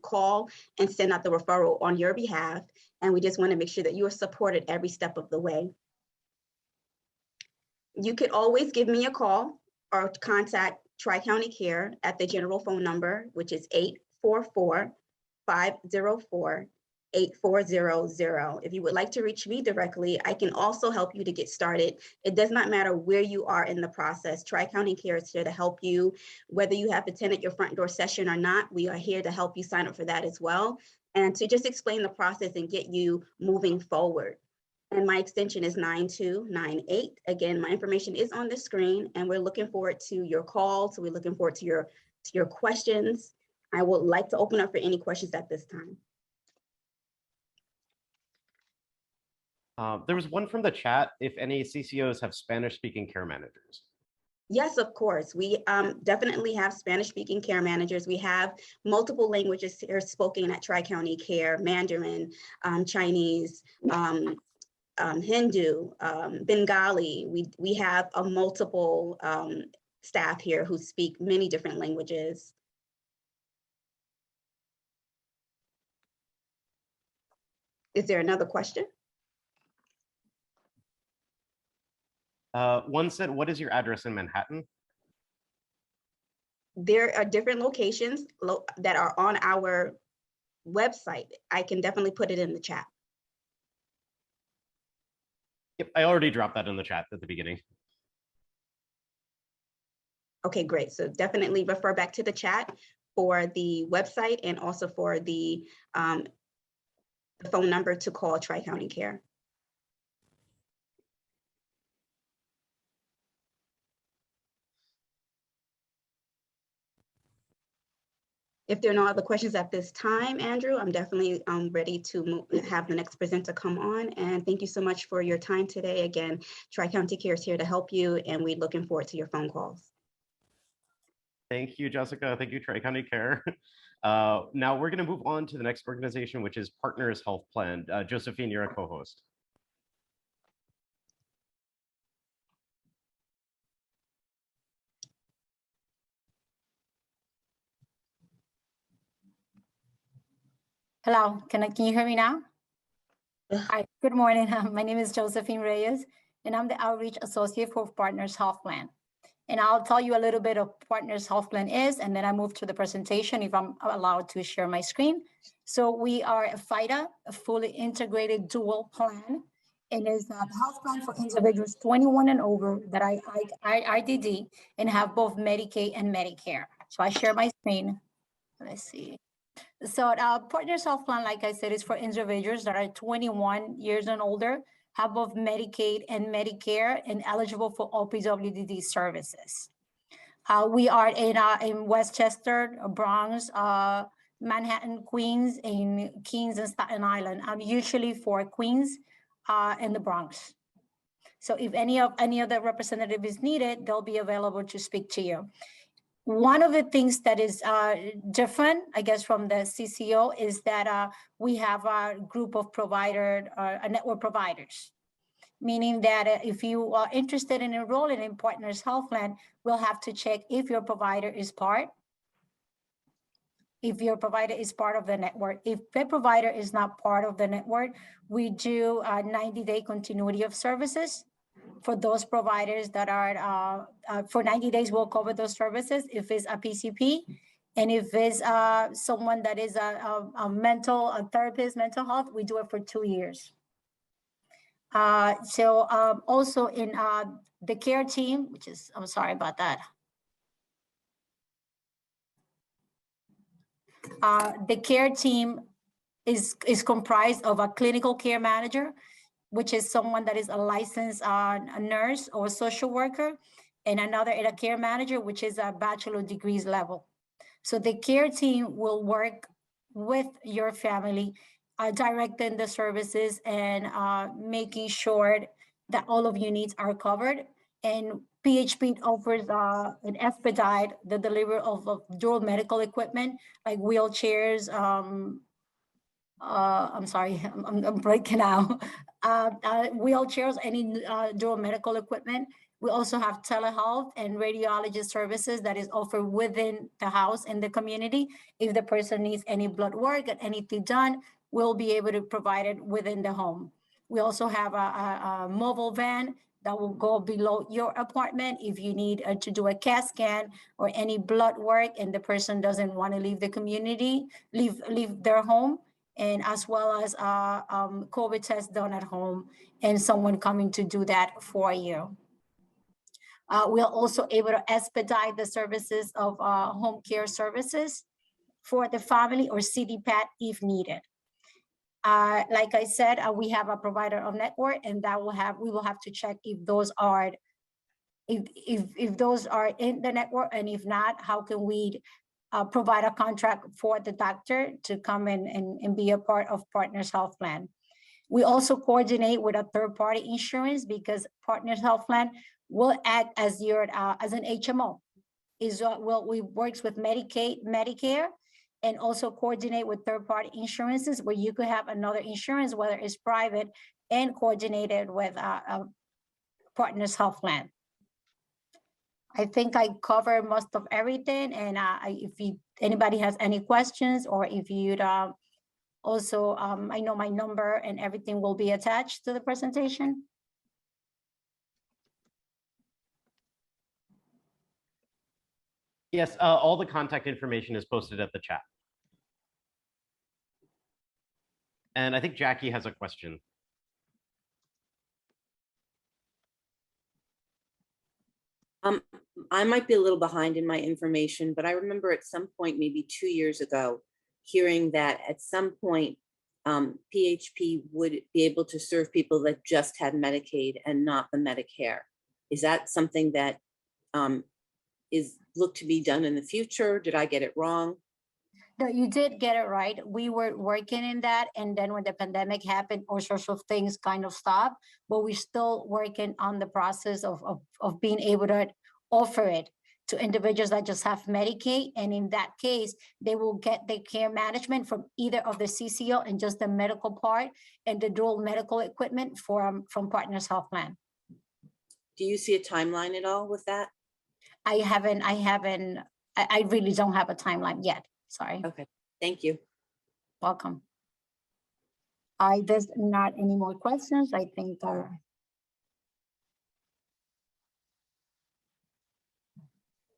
call and send out the referral on your behalf. And we just want to make sure that you are supported every step of the way. You could always give me a call or contact Tri-County Care at the general phone number, which is 844-504-8400. If you would like to reach me directly, I can also help you to get started. It does not matter where you are in the process. Tri-County Care is here to help you, whether you have attended your front door session or not. We are here to help you sign up for that as well, and to just explain the process and get you moving forward. And my extension is 9298. Again, my information is on the screen, and we're looking forward to your calls. So we're looking forward to your questions. I would like to open up for any questions at this time. There was one from the chat, if any CCOs have Spanish-speaking care managers. Yes, of course. We definitely have Spanish-speaking care managers. We have multiple languages here spoken at Tri-County Care: Mandarin, Chinese, Hindu, Bengali. We have a multiple staff here who speak many different languages. Is there another question? One said, what is your address in Manhattan? There are different locations that are on our website. I can definitely put it in the chat. Yep, I already dropped that in the chat at the beginning. Okay, great. So definitely refer back to the chat for the website and also for the phone number to call Tri-County Care. If there are no other questions at this time, Andrew, I'm definitely ready to have the next presenter come on. And thank you so much for your time today. Again, Tri-County Care is here to help you, and we're looking forward to your phone calls. Thank you, Jessica. Thank you, Tri-County Care. Now we're going to move on to the next organization, which is Partners Health Plan. Josephine, you're a co-host. Hello, can you hear me now? Hi, good morning. My name is Josephine Reyes, and I'm the Outreach Associate for Partners Health Plan. And I'll tell you a little bit of Partners Health Plan is, and then I move to the presentation if I'm allowed to share my screen. So we are a FIDA, a fully integrated dual plan, and is a health plan for individuals 21 and over that I IDD and have both Medicaid and Medicare. So I share my screen. Let's see. So Partners Health Plan, like I said, is for individuals that are 21 years and older, have both Medicaid and Medicare, and eligible for OPWDD services. We are in Westchester, Bronx, Manhattan, Queens, and Queens and Staten Island. I'm usually for Queens and the Bronx. So if any of the representative is needed, they'll be available to speak to you. One of the things that is different, I guess, from the CCO is that we have a group of a network providers, meaning that if you are interested in enrolling in Partners Health Plan, we'll have to check if your provider is part of the network. If the provider is not part of the network, we do a 90-day continuity of services. For those providers that are, for 90 days, we'll cover those services if it's a PCP. And if it's someone that is a therapist, mental health, we do it for 2 years. Also in the care team, which is, I'm sorry about that. The care team is comprised of a clinical care manager, which is someone that is a licensed a nurse or social worker, and another a care manager, which is a bachelor degrees level. So the care team will work with your family, directing the services and making sure that all of your needs are covered. And PHP offers an expedite the delivery of dual medical equipment like wheelchairs. I'm sorry, I'm breaking out. Wheelchairs, any dual medical equipment. We also have telehealth and radiology services that is offered within the house and the community. If the person needs any blood work and anything done, we'll be able to provide it within the home. We also have a mobile van that will go below your apartment if you need to do a CAT scan or any blood work and the person doesn't want to leave the community, leave their home. And as well as COVID tests done at home and someone coming to do that for you. We're also able to expedite the services of home care services for the family or CDPAT if needed. Like I said, we have a provider of network, and that we will have to check if those are if those are in the network, and if not, how can we provide a contract for the doctor to come in and be a part of Partners Health Plan. We also coordinate with a third-party insurance because Partners Health Plan will act as your as an HMO. We works with Medicaid, Medicare, and also coordinate with third-party insurances where you could have another insurance, whether it's private, and coordinated with Partners Health Plan. I think I covered most of everything, and if anybody has any questions, or if you'd also, I know my number and everything will be attached to the presentation. Yes, all the contact information is posted at the chat. And I think Jackie has a question. I might be a little behind in my information, but I remember at some point, maybe 2 years ago, hearing that at some point, PHP would be able to serve people that just had Medicaid and not the Medicare. Is that something that is looked to be done in the future? Did I get it wrong? No, you did get it right. We were working in that, and then when the pandemic happened, all sorts of things kind of stopped, but we're still working on the process of being able to offer it to individuals that just have Medicaid. And in that case, they will get the care management from either of the CCO and just the medical part and the dual medical equipment from Partners Health Plan. Do you see a timeline at all with that? I really don't have a timeline yet. Sorry. Okay, thank you. Welcome. There's not any more questions. I think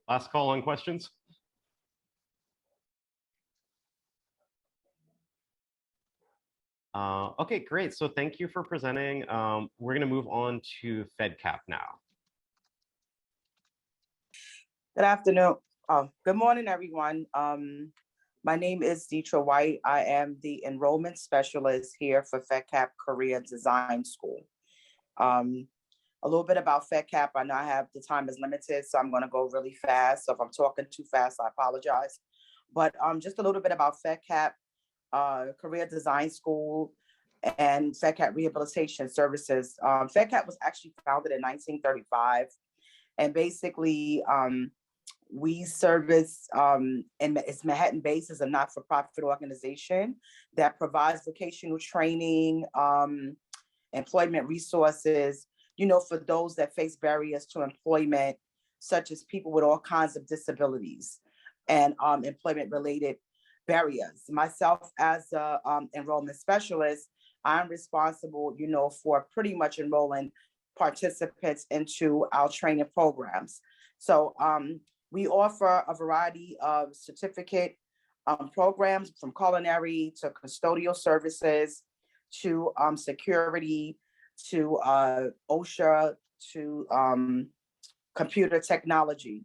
last call on questions. Okay, great. So thank you for presenting. We're going to move on to Fedcap now. Good afternoon. Good morning, everyone. My name is Deetra White. I am the enrollment specialist here for Fedcap Career Design School. A little bit about Fedcap. I know the time is limited, so I'm going to go really fast. So if I'm talking too fast, I apologize. But just a little bit about Fedcap Career Design School and Fedcap Rehabilitation Services. Fedcap was actually founded in 1935, and basically we service, and it's Manhattan-based, is a not-for-profit organization that provides vocational training, employment resources, for those that face barriers to employment, such as people with all kinds of disabilities and employment-related barriers. Myself, as a enrollment specialist, I'm responsible, for pretty much enrolling participants into our training programs. So we offer a variety of certificate programs, from culinary to custodial services to security to OSHA to computer technology.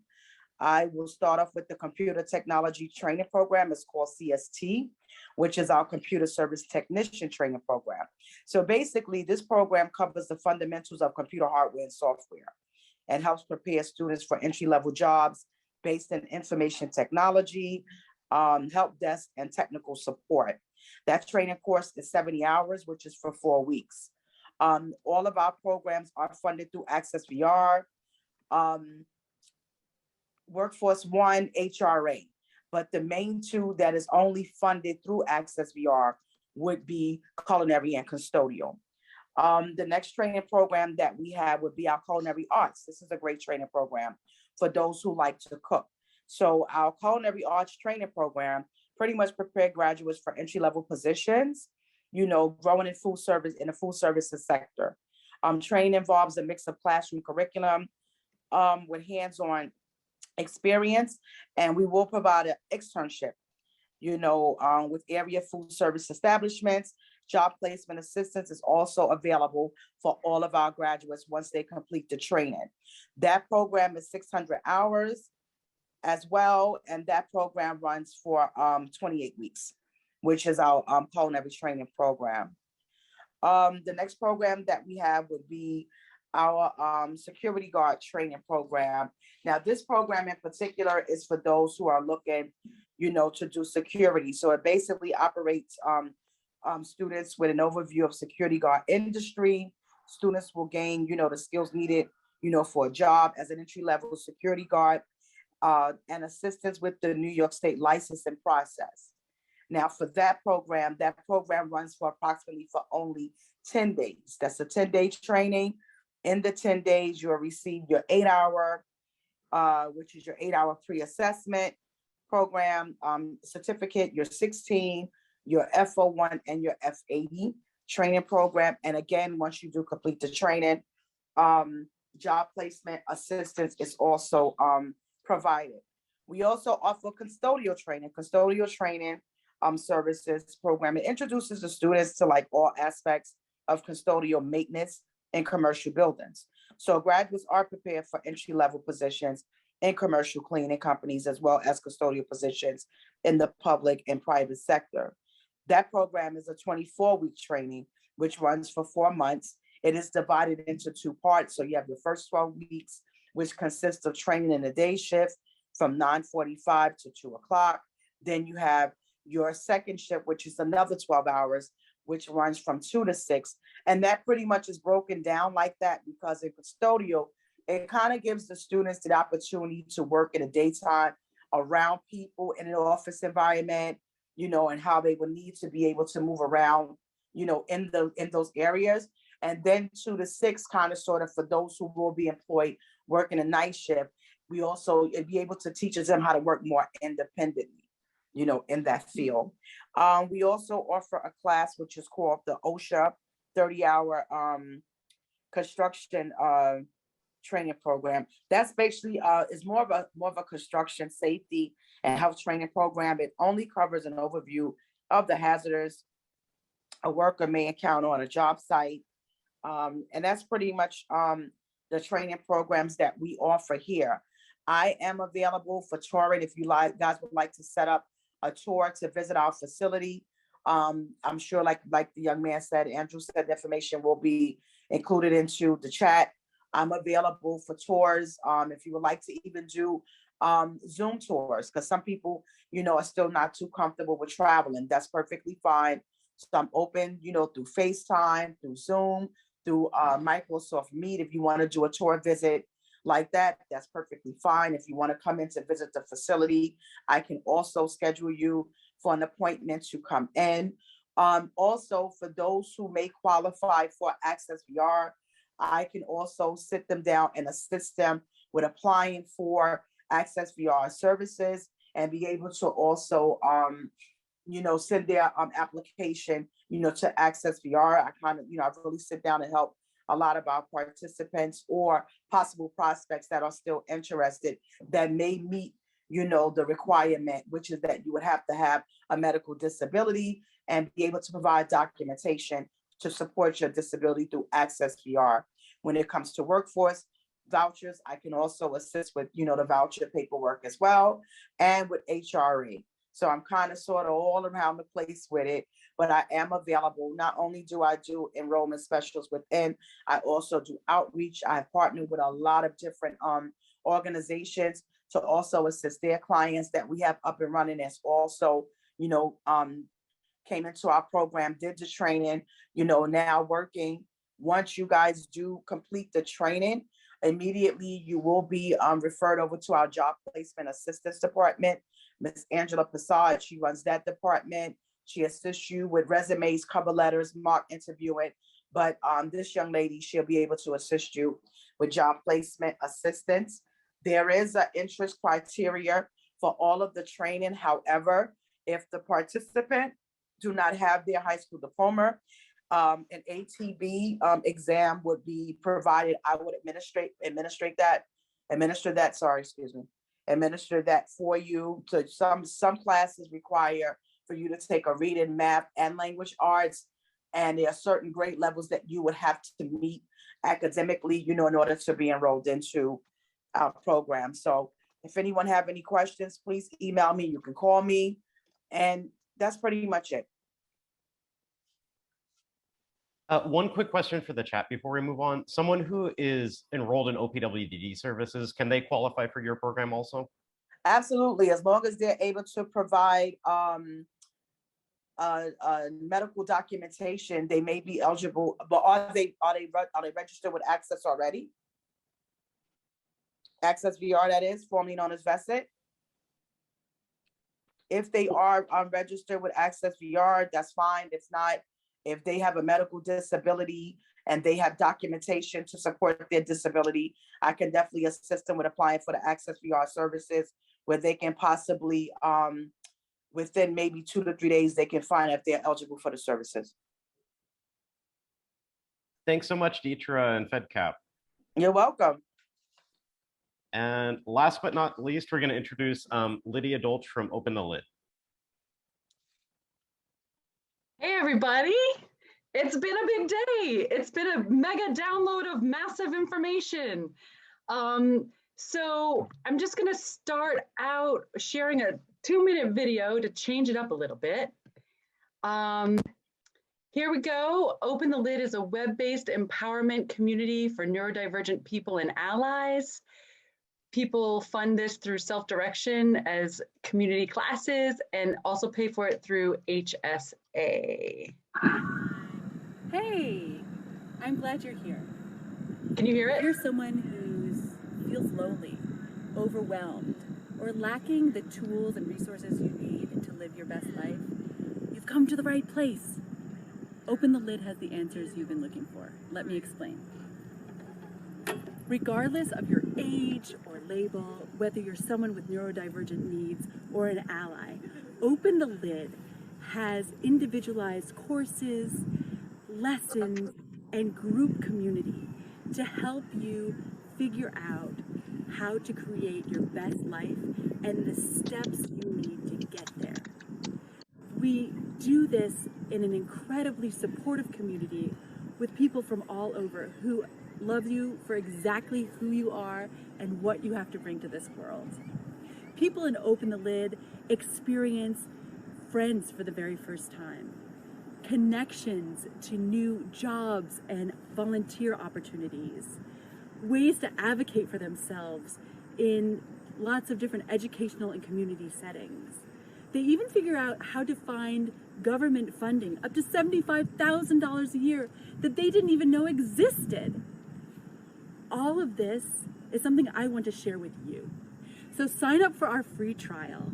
I will start off with the computer technology training program. It's called CST, which is our computer service technician training program. So basically, this program covers the fundamentals of computer hardware and software and helps prepare students for entry-level jobs based in information technology, help desk, and technical support. That training course is 70 hours, which is for 4 weeks. All of our programs are funded through Access VR, Workforce One, HRA, but the main two that is only funded through Access VR would be culinary and custodial. The next training program that we have would be our culinary arts. This is a great training program for those who like to cook. So our culinary arts training program pretty much prepare graduates for entry-level positions, growing in food service, in the food services sector. Training involves a mix of classroom curriculum with hands-on experience, and we will provide an externship, with area food service establishments. Job placement assistance is also available for all of our graduates once they complete the training. That program is 600 hours as well, and that program runs for 28 weeks, which is our culinary training program. The next program that we have would be our security guard training program. Now, this program in particular is for those who are looking, to do security. So it basically operates students with an overview of security guard industry. Students will gain, the skills needed, for a job as an entry-level security guard, and assistance with the New York State licensing process. Now, for that program runs for approximately for only 10 days. That's a 10-day training. In the 10 days, you'll receive your 8-hour, which is your 8-hour pre-assessment program certificate, your 16, your FO1, and your F80 training program. And again, once you do complete the training, job placement assistance is also provided. We also offer custodial training. Custodial training services program. It introduces the students to all aspects of custodial maintenance in commercial buildings. So graduates are prepared for entry-level positions in commercial cleaning companies, as well as custodial positions in the public and private sector. That program is a 24-week training, which runs for 4 months. It is divided into 2 parts. So you have the first 12 weeks, which consists of training in the day shift from 9:45 to 2 o'clock. Then you have your second shift, which is another 12 hours, which runs from 2 to 6. And that pretty much is broken down like that because in custodial, it kind of gives the students the opportunity to work in the daytime around people in an office environment, and how they would need to be able to move around, in those areas. And then 2 to 6 kind of sort of for those who will be employed working a night shift, we also be able to teach them how to work more independently, in that field. We also offer a class which is called the OSHA 30-hour construction training program. That's basically is more of a construction safety and health training program. It only covers an overview of the hazards a worker may encounter on a job site. And that's pretty much the training programs that we offer here. I am available for touring if you guys would like to set up a tour to visit our facility. I'm sure like the young man said, Andrew said, the information will be included into the chat. I'm available for tours. If you would like to even do Zoom tours, because some people, are still not too comfortable with traveling. That's perfectly fine. So I'm open, through FaceTime, through Zoom, through Microsoft Meet. If you want to do a tour visit like that, that's perfectly fine. If you want to come in to visit the facility, I can also schedule you for an appointment to come in. Also, for those who may qualify for Access VR, I can also sit them down and assist them with applying for Access VR services and be able to also, send their application, to Access VR. I kind of, I really sit down and help a lot of our participants or possible prospects that are still interested that may meet, the requirement, which is that you would have to have a medical disability and be able to provide documentation to support your disability through Access VR. When it comes to workforce vouchers, I can also assist with, the voucher paperwork as well, and with AHRC. So I'm kind of sort of all around the place with it, but I am available. Not only do I do enrollment specials within, I also do outreach. I've partnered with a lot of different organizations to also assist their clients that we have up and running as also, came into our program, did the training, now working. Once you guys do complete the training, immediately you will be referred over to our job placement assistance department. Ms. Angela Passard, she runs that department. She assists you with resumes, cover letters, mock interviewing. But this young lady, she'll be able to assist you with job placement assistance. There is an interest criteria for all of the training. However, if the participant do not have their high school diploma, an ATB exam would be provided. I would administer that for you. So some classes require for you to take a reading, math, and language arts. And there are certain grade levels that you would have to meet academically, in order to be enrolled into our program. So if anyone have any questions, please email me. You can call me. And that's pretty much it. One quick question for the chat before we move on. Someone who is enrolled in OPWDD services, can they qualify for your program also? Absolutely, as long as they're able to provide medical documentation, they may be eligible. But are they registered with Access already? Access VR, that is formerly known as Vested. If they are registered with Access VR, that's fine. If not, if they have a medical disability and they have documentation to support their disability, I can definitely assist them with applying for the Access VR services, where they can possibly, within maybe 2 to 3 days, they can find if they're eligible for the services. Thanks so much, Deetra and Fedcap. You're welcome. And last but not least, we're going to introduce Lydia Dolch from Open the Lid. Hey, everybody. It's been a big day. It's been a mega download of massive information. So I'm just gonna start out sharing a 2-minute video to change it up a little bit. Here we go. Open the Lid is a web-based empowerment community for neurodivergent people and allies. People fund this through self-direction as community classes and also pay for it through HSA. Hey, I'm glad you're here. Can you hear it? If you're someone who feels lonely, overwhelmed, or lacking the tools and resources you need to live your best life, you've come to the right place. Open the Lid has the answers you've been looking for. Let me explain. Regardless of your age or label, whether you're someone with neurodivergent needs or an ally, Open the Lid has individualized courses, lessons, and group community to help you figure out how to create your best life and the steps you need to get there. We do this in an incredibly supportive community with people from all over who love you for exactly who you are and what you have to bring to this world. People in Open the Lid experience friends for the very first time, connections to new jobs and volunteer opportunities, ways to advocate for themselves in lots of different educational and community settings. They even figure out how to find government funding up to $75,000 a year that they didn't even know existed. All of this is something I want to share with you. So sign up for our free trial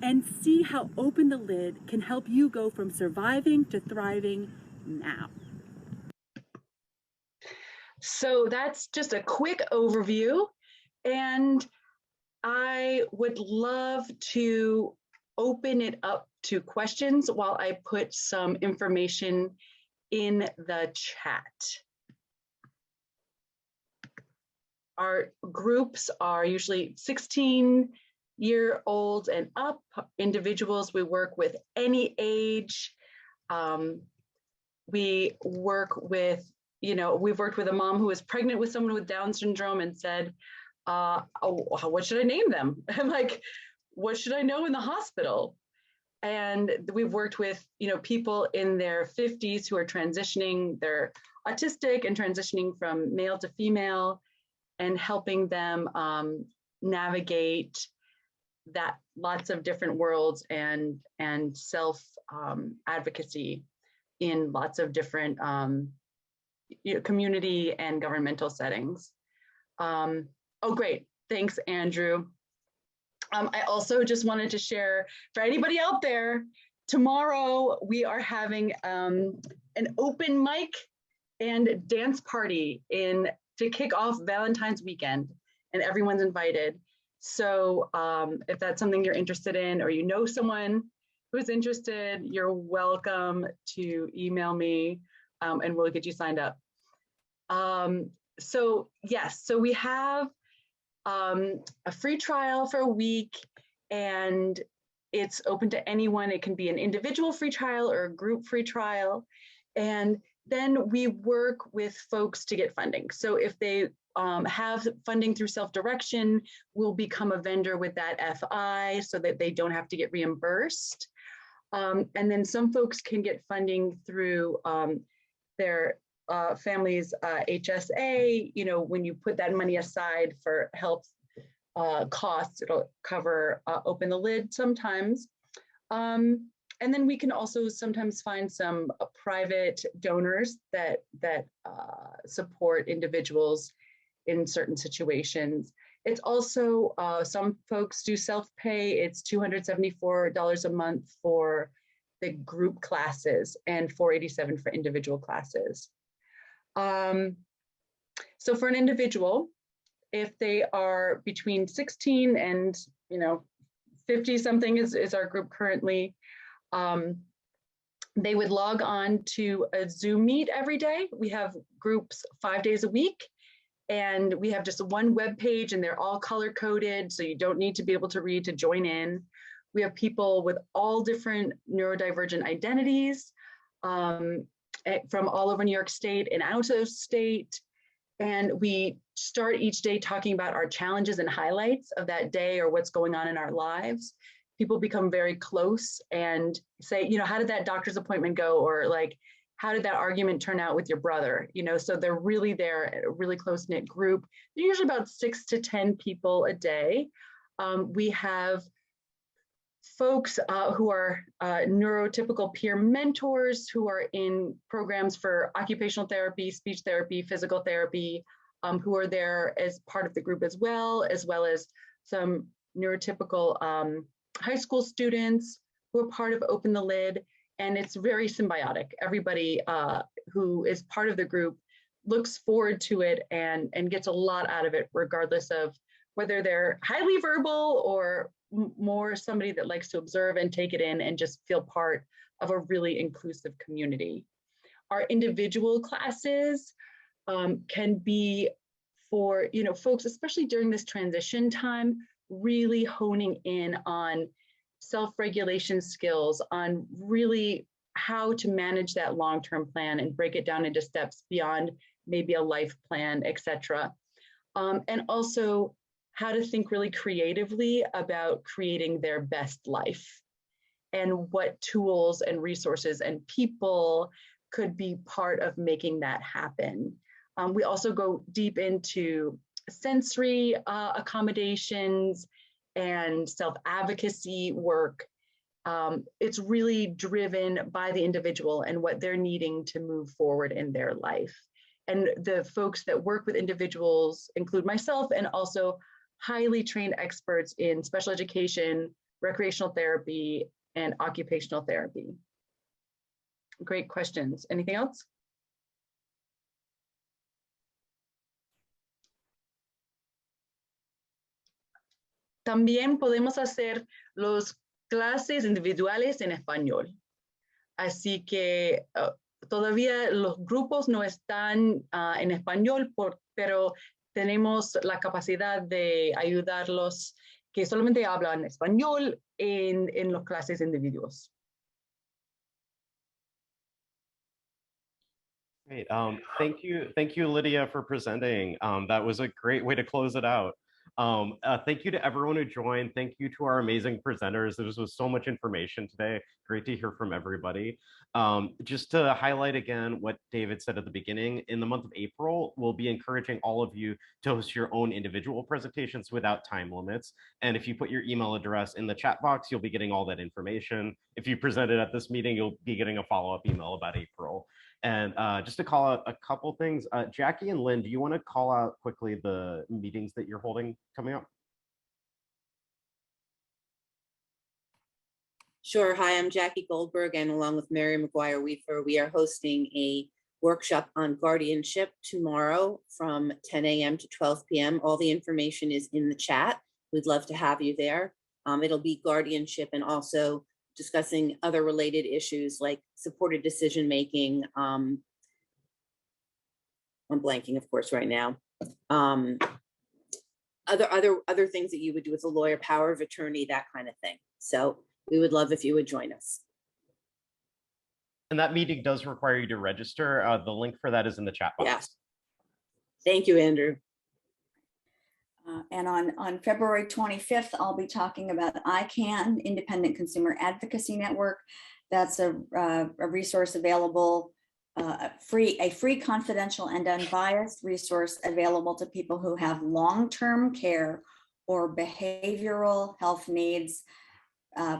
and see how Open the Lid can help you go from surviving to thriving now. So that's just a quick overview, and I would love to open it up to questions while I put some information in the chat. Our groups are usually 16-year-olds and up, individuals. We work with any age. We work with, we've worked with a mom who was pregnant with someone with Down syndrome and said, what should I name them? I'm like, what should I know in the hospital? And we've worked with, people in their 50s who are transitioning, they're autistic and transitioning from male to female, and helping them navigate that lots of different worlds and self advocacy in lots of different community and governmental settings. Oh, great. Thanks, Andrew. I also just wanted to share for anybody out there, tomorrow we are having an open mic and dance party to kick off Valentine's weekend, and everyone's invited. So if that's something you're interested in, or you know someone who's interested, you're welcome to email me and we'll get you signed up. So yes, so we have a free trial for a week, and it's open to anyone. It can be an individual free trial or a group free trial. And then we work with folks to get funding. So if they have funding through self-direction, we'll become a vendor with that FI so that they don't have to get reimbursed. And then some folks can get funding through their family's HSA. When you put that money aside for health costs, it'll cover Open the Lid sometimes. And then we can also sometimes find some private donors that support individuals in certain situations. It's also, some folks do self-pay. It's $274 a month for the group classes and $487 for individual classes. So for an individual, if they are between 16 and 50 something is our group currently, they would log on to a Zoom meet every day. We have groups 5 days a week, and we have just one web page, and they're all color coded, so you don't need to be able to read to join in. We have people with all different neurodivergent identities. from all over New York State and out of state. And we start each day talking about our challenges and highlights of that day or what's going on in our lives. People become very close and say, you know, how did that doctor's appointment go? Or like, how did that argument turn out with your brother? You know, so they're really there, a really close knit group. They're usually about 6 to 10 people a day. We have folks who are neurotypical peer mentors who are in programs for occupational therapy, speech therapy, physical therapy, who are there as part of the group as well as some neurotypical high school students who are part of Open the Lid. And it's very symbiotic. Everybody who is part of the group looks forward to it and gets a lot out of it, regardless of whether they're highly verbal or more somebody that likes to observe and take it in and just feel part of a really inclusive community. Our individual classes can be for, you know, folks, especially during this transition time, really honing in on self-regulation skills, on really how to manage that long-term plan and break it down into steps beyond maybe a life plan, etc. And also how to think really creatively about creating their best life and what tools and resources and people could be part of making that happen. We also go deep into sensory accommodations and self-advocacy work. It's really driven by the individual and what they're needing to move forward in their life. And the folks that work with individuals include myself and also highly trained experts in special education, recreational therapy, and occupational therapy. Great questions. Anything else? También podemos hacer las clases individuales en español. Así que todavía los grupos no están en español, pero tenemos la capacidad de ayudarlos que solamente hablan español en las clases individuos. Great. Thank you, Lydia, for presenting. That was a great way to close it out. Thank you to everyone who joined. Thank you to our amazing presenters. There was so much information today. Great to hear from everybody. Just to highlight again what David said at the beginning, in the month of April, we'll be encouraging all of you to host your own individual presentations without time limits. And if you put your email address in the chat box, you'll be getting all that information. If you presented at this meeting, you'll be getting a follow-up email about April. And just to call out a couple things, Jackie and Lynn, do you want to call out quickly the meetings that you're holding coming up? Sure. Hi, I'm Jackie Goldberg, and along with Mary McGuire Weaver, we are hosting a workshop on guardianship tomorrow from 10 a.m. to 12 p.m. All the information is in the chat. We'd love to have you there. It'll be guardianship and also discussing other related issues like supported decision-making. I'm blanking, of course, right now. Other things that you would do with a lawyer, power of attorney, that kind of thing. So we would love if you would join us. And that meeting does require you to register. The link for that is in the chat box. Yes. Thank you, Andrew. And on February 25th, I'll be talking about ICANN, Independent Consumer Advocacy Network. That's a resource available, a free, confidential, and unbiased resource available to people who have long-term care or behavioral health needs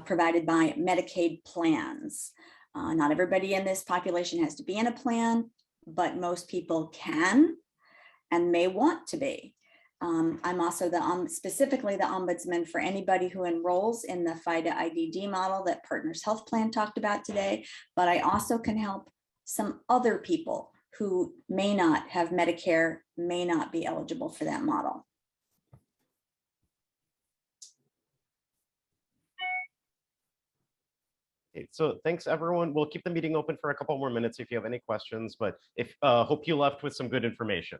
provided by Medicaid plans. Not everybody in this population has to be in a plan, but most people can and may want to be. I'm also specifically the ombudsman for anybody who enrolls in the FIDA IDD model that Partners Health Plan talked about today, but I also can help some other people who may not have Medicare, may not be eligible for that model. Okay, so thanks everyone. We'll keep the meeting open for a couple more minutes if you have any questions, but hope you left with some good information.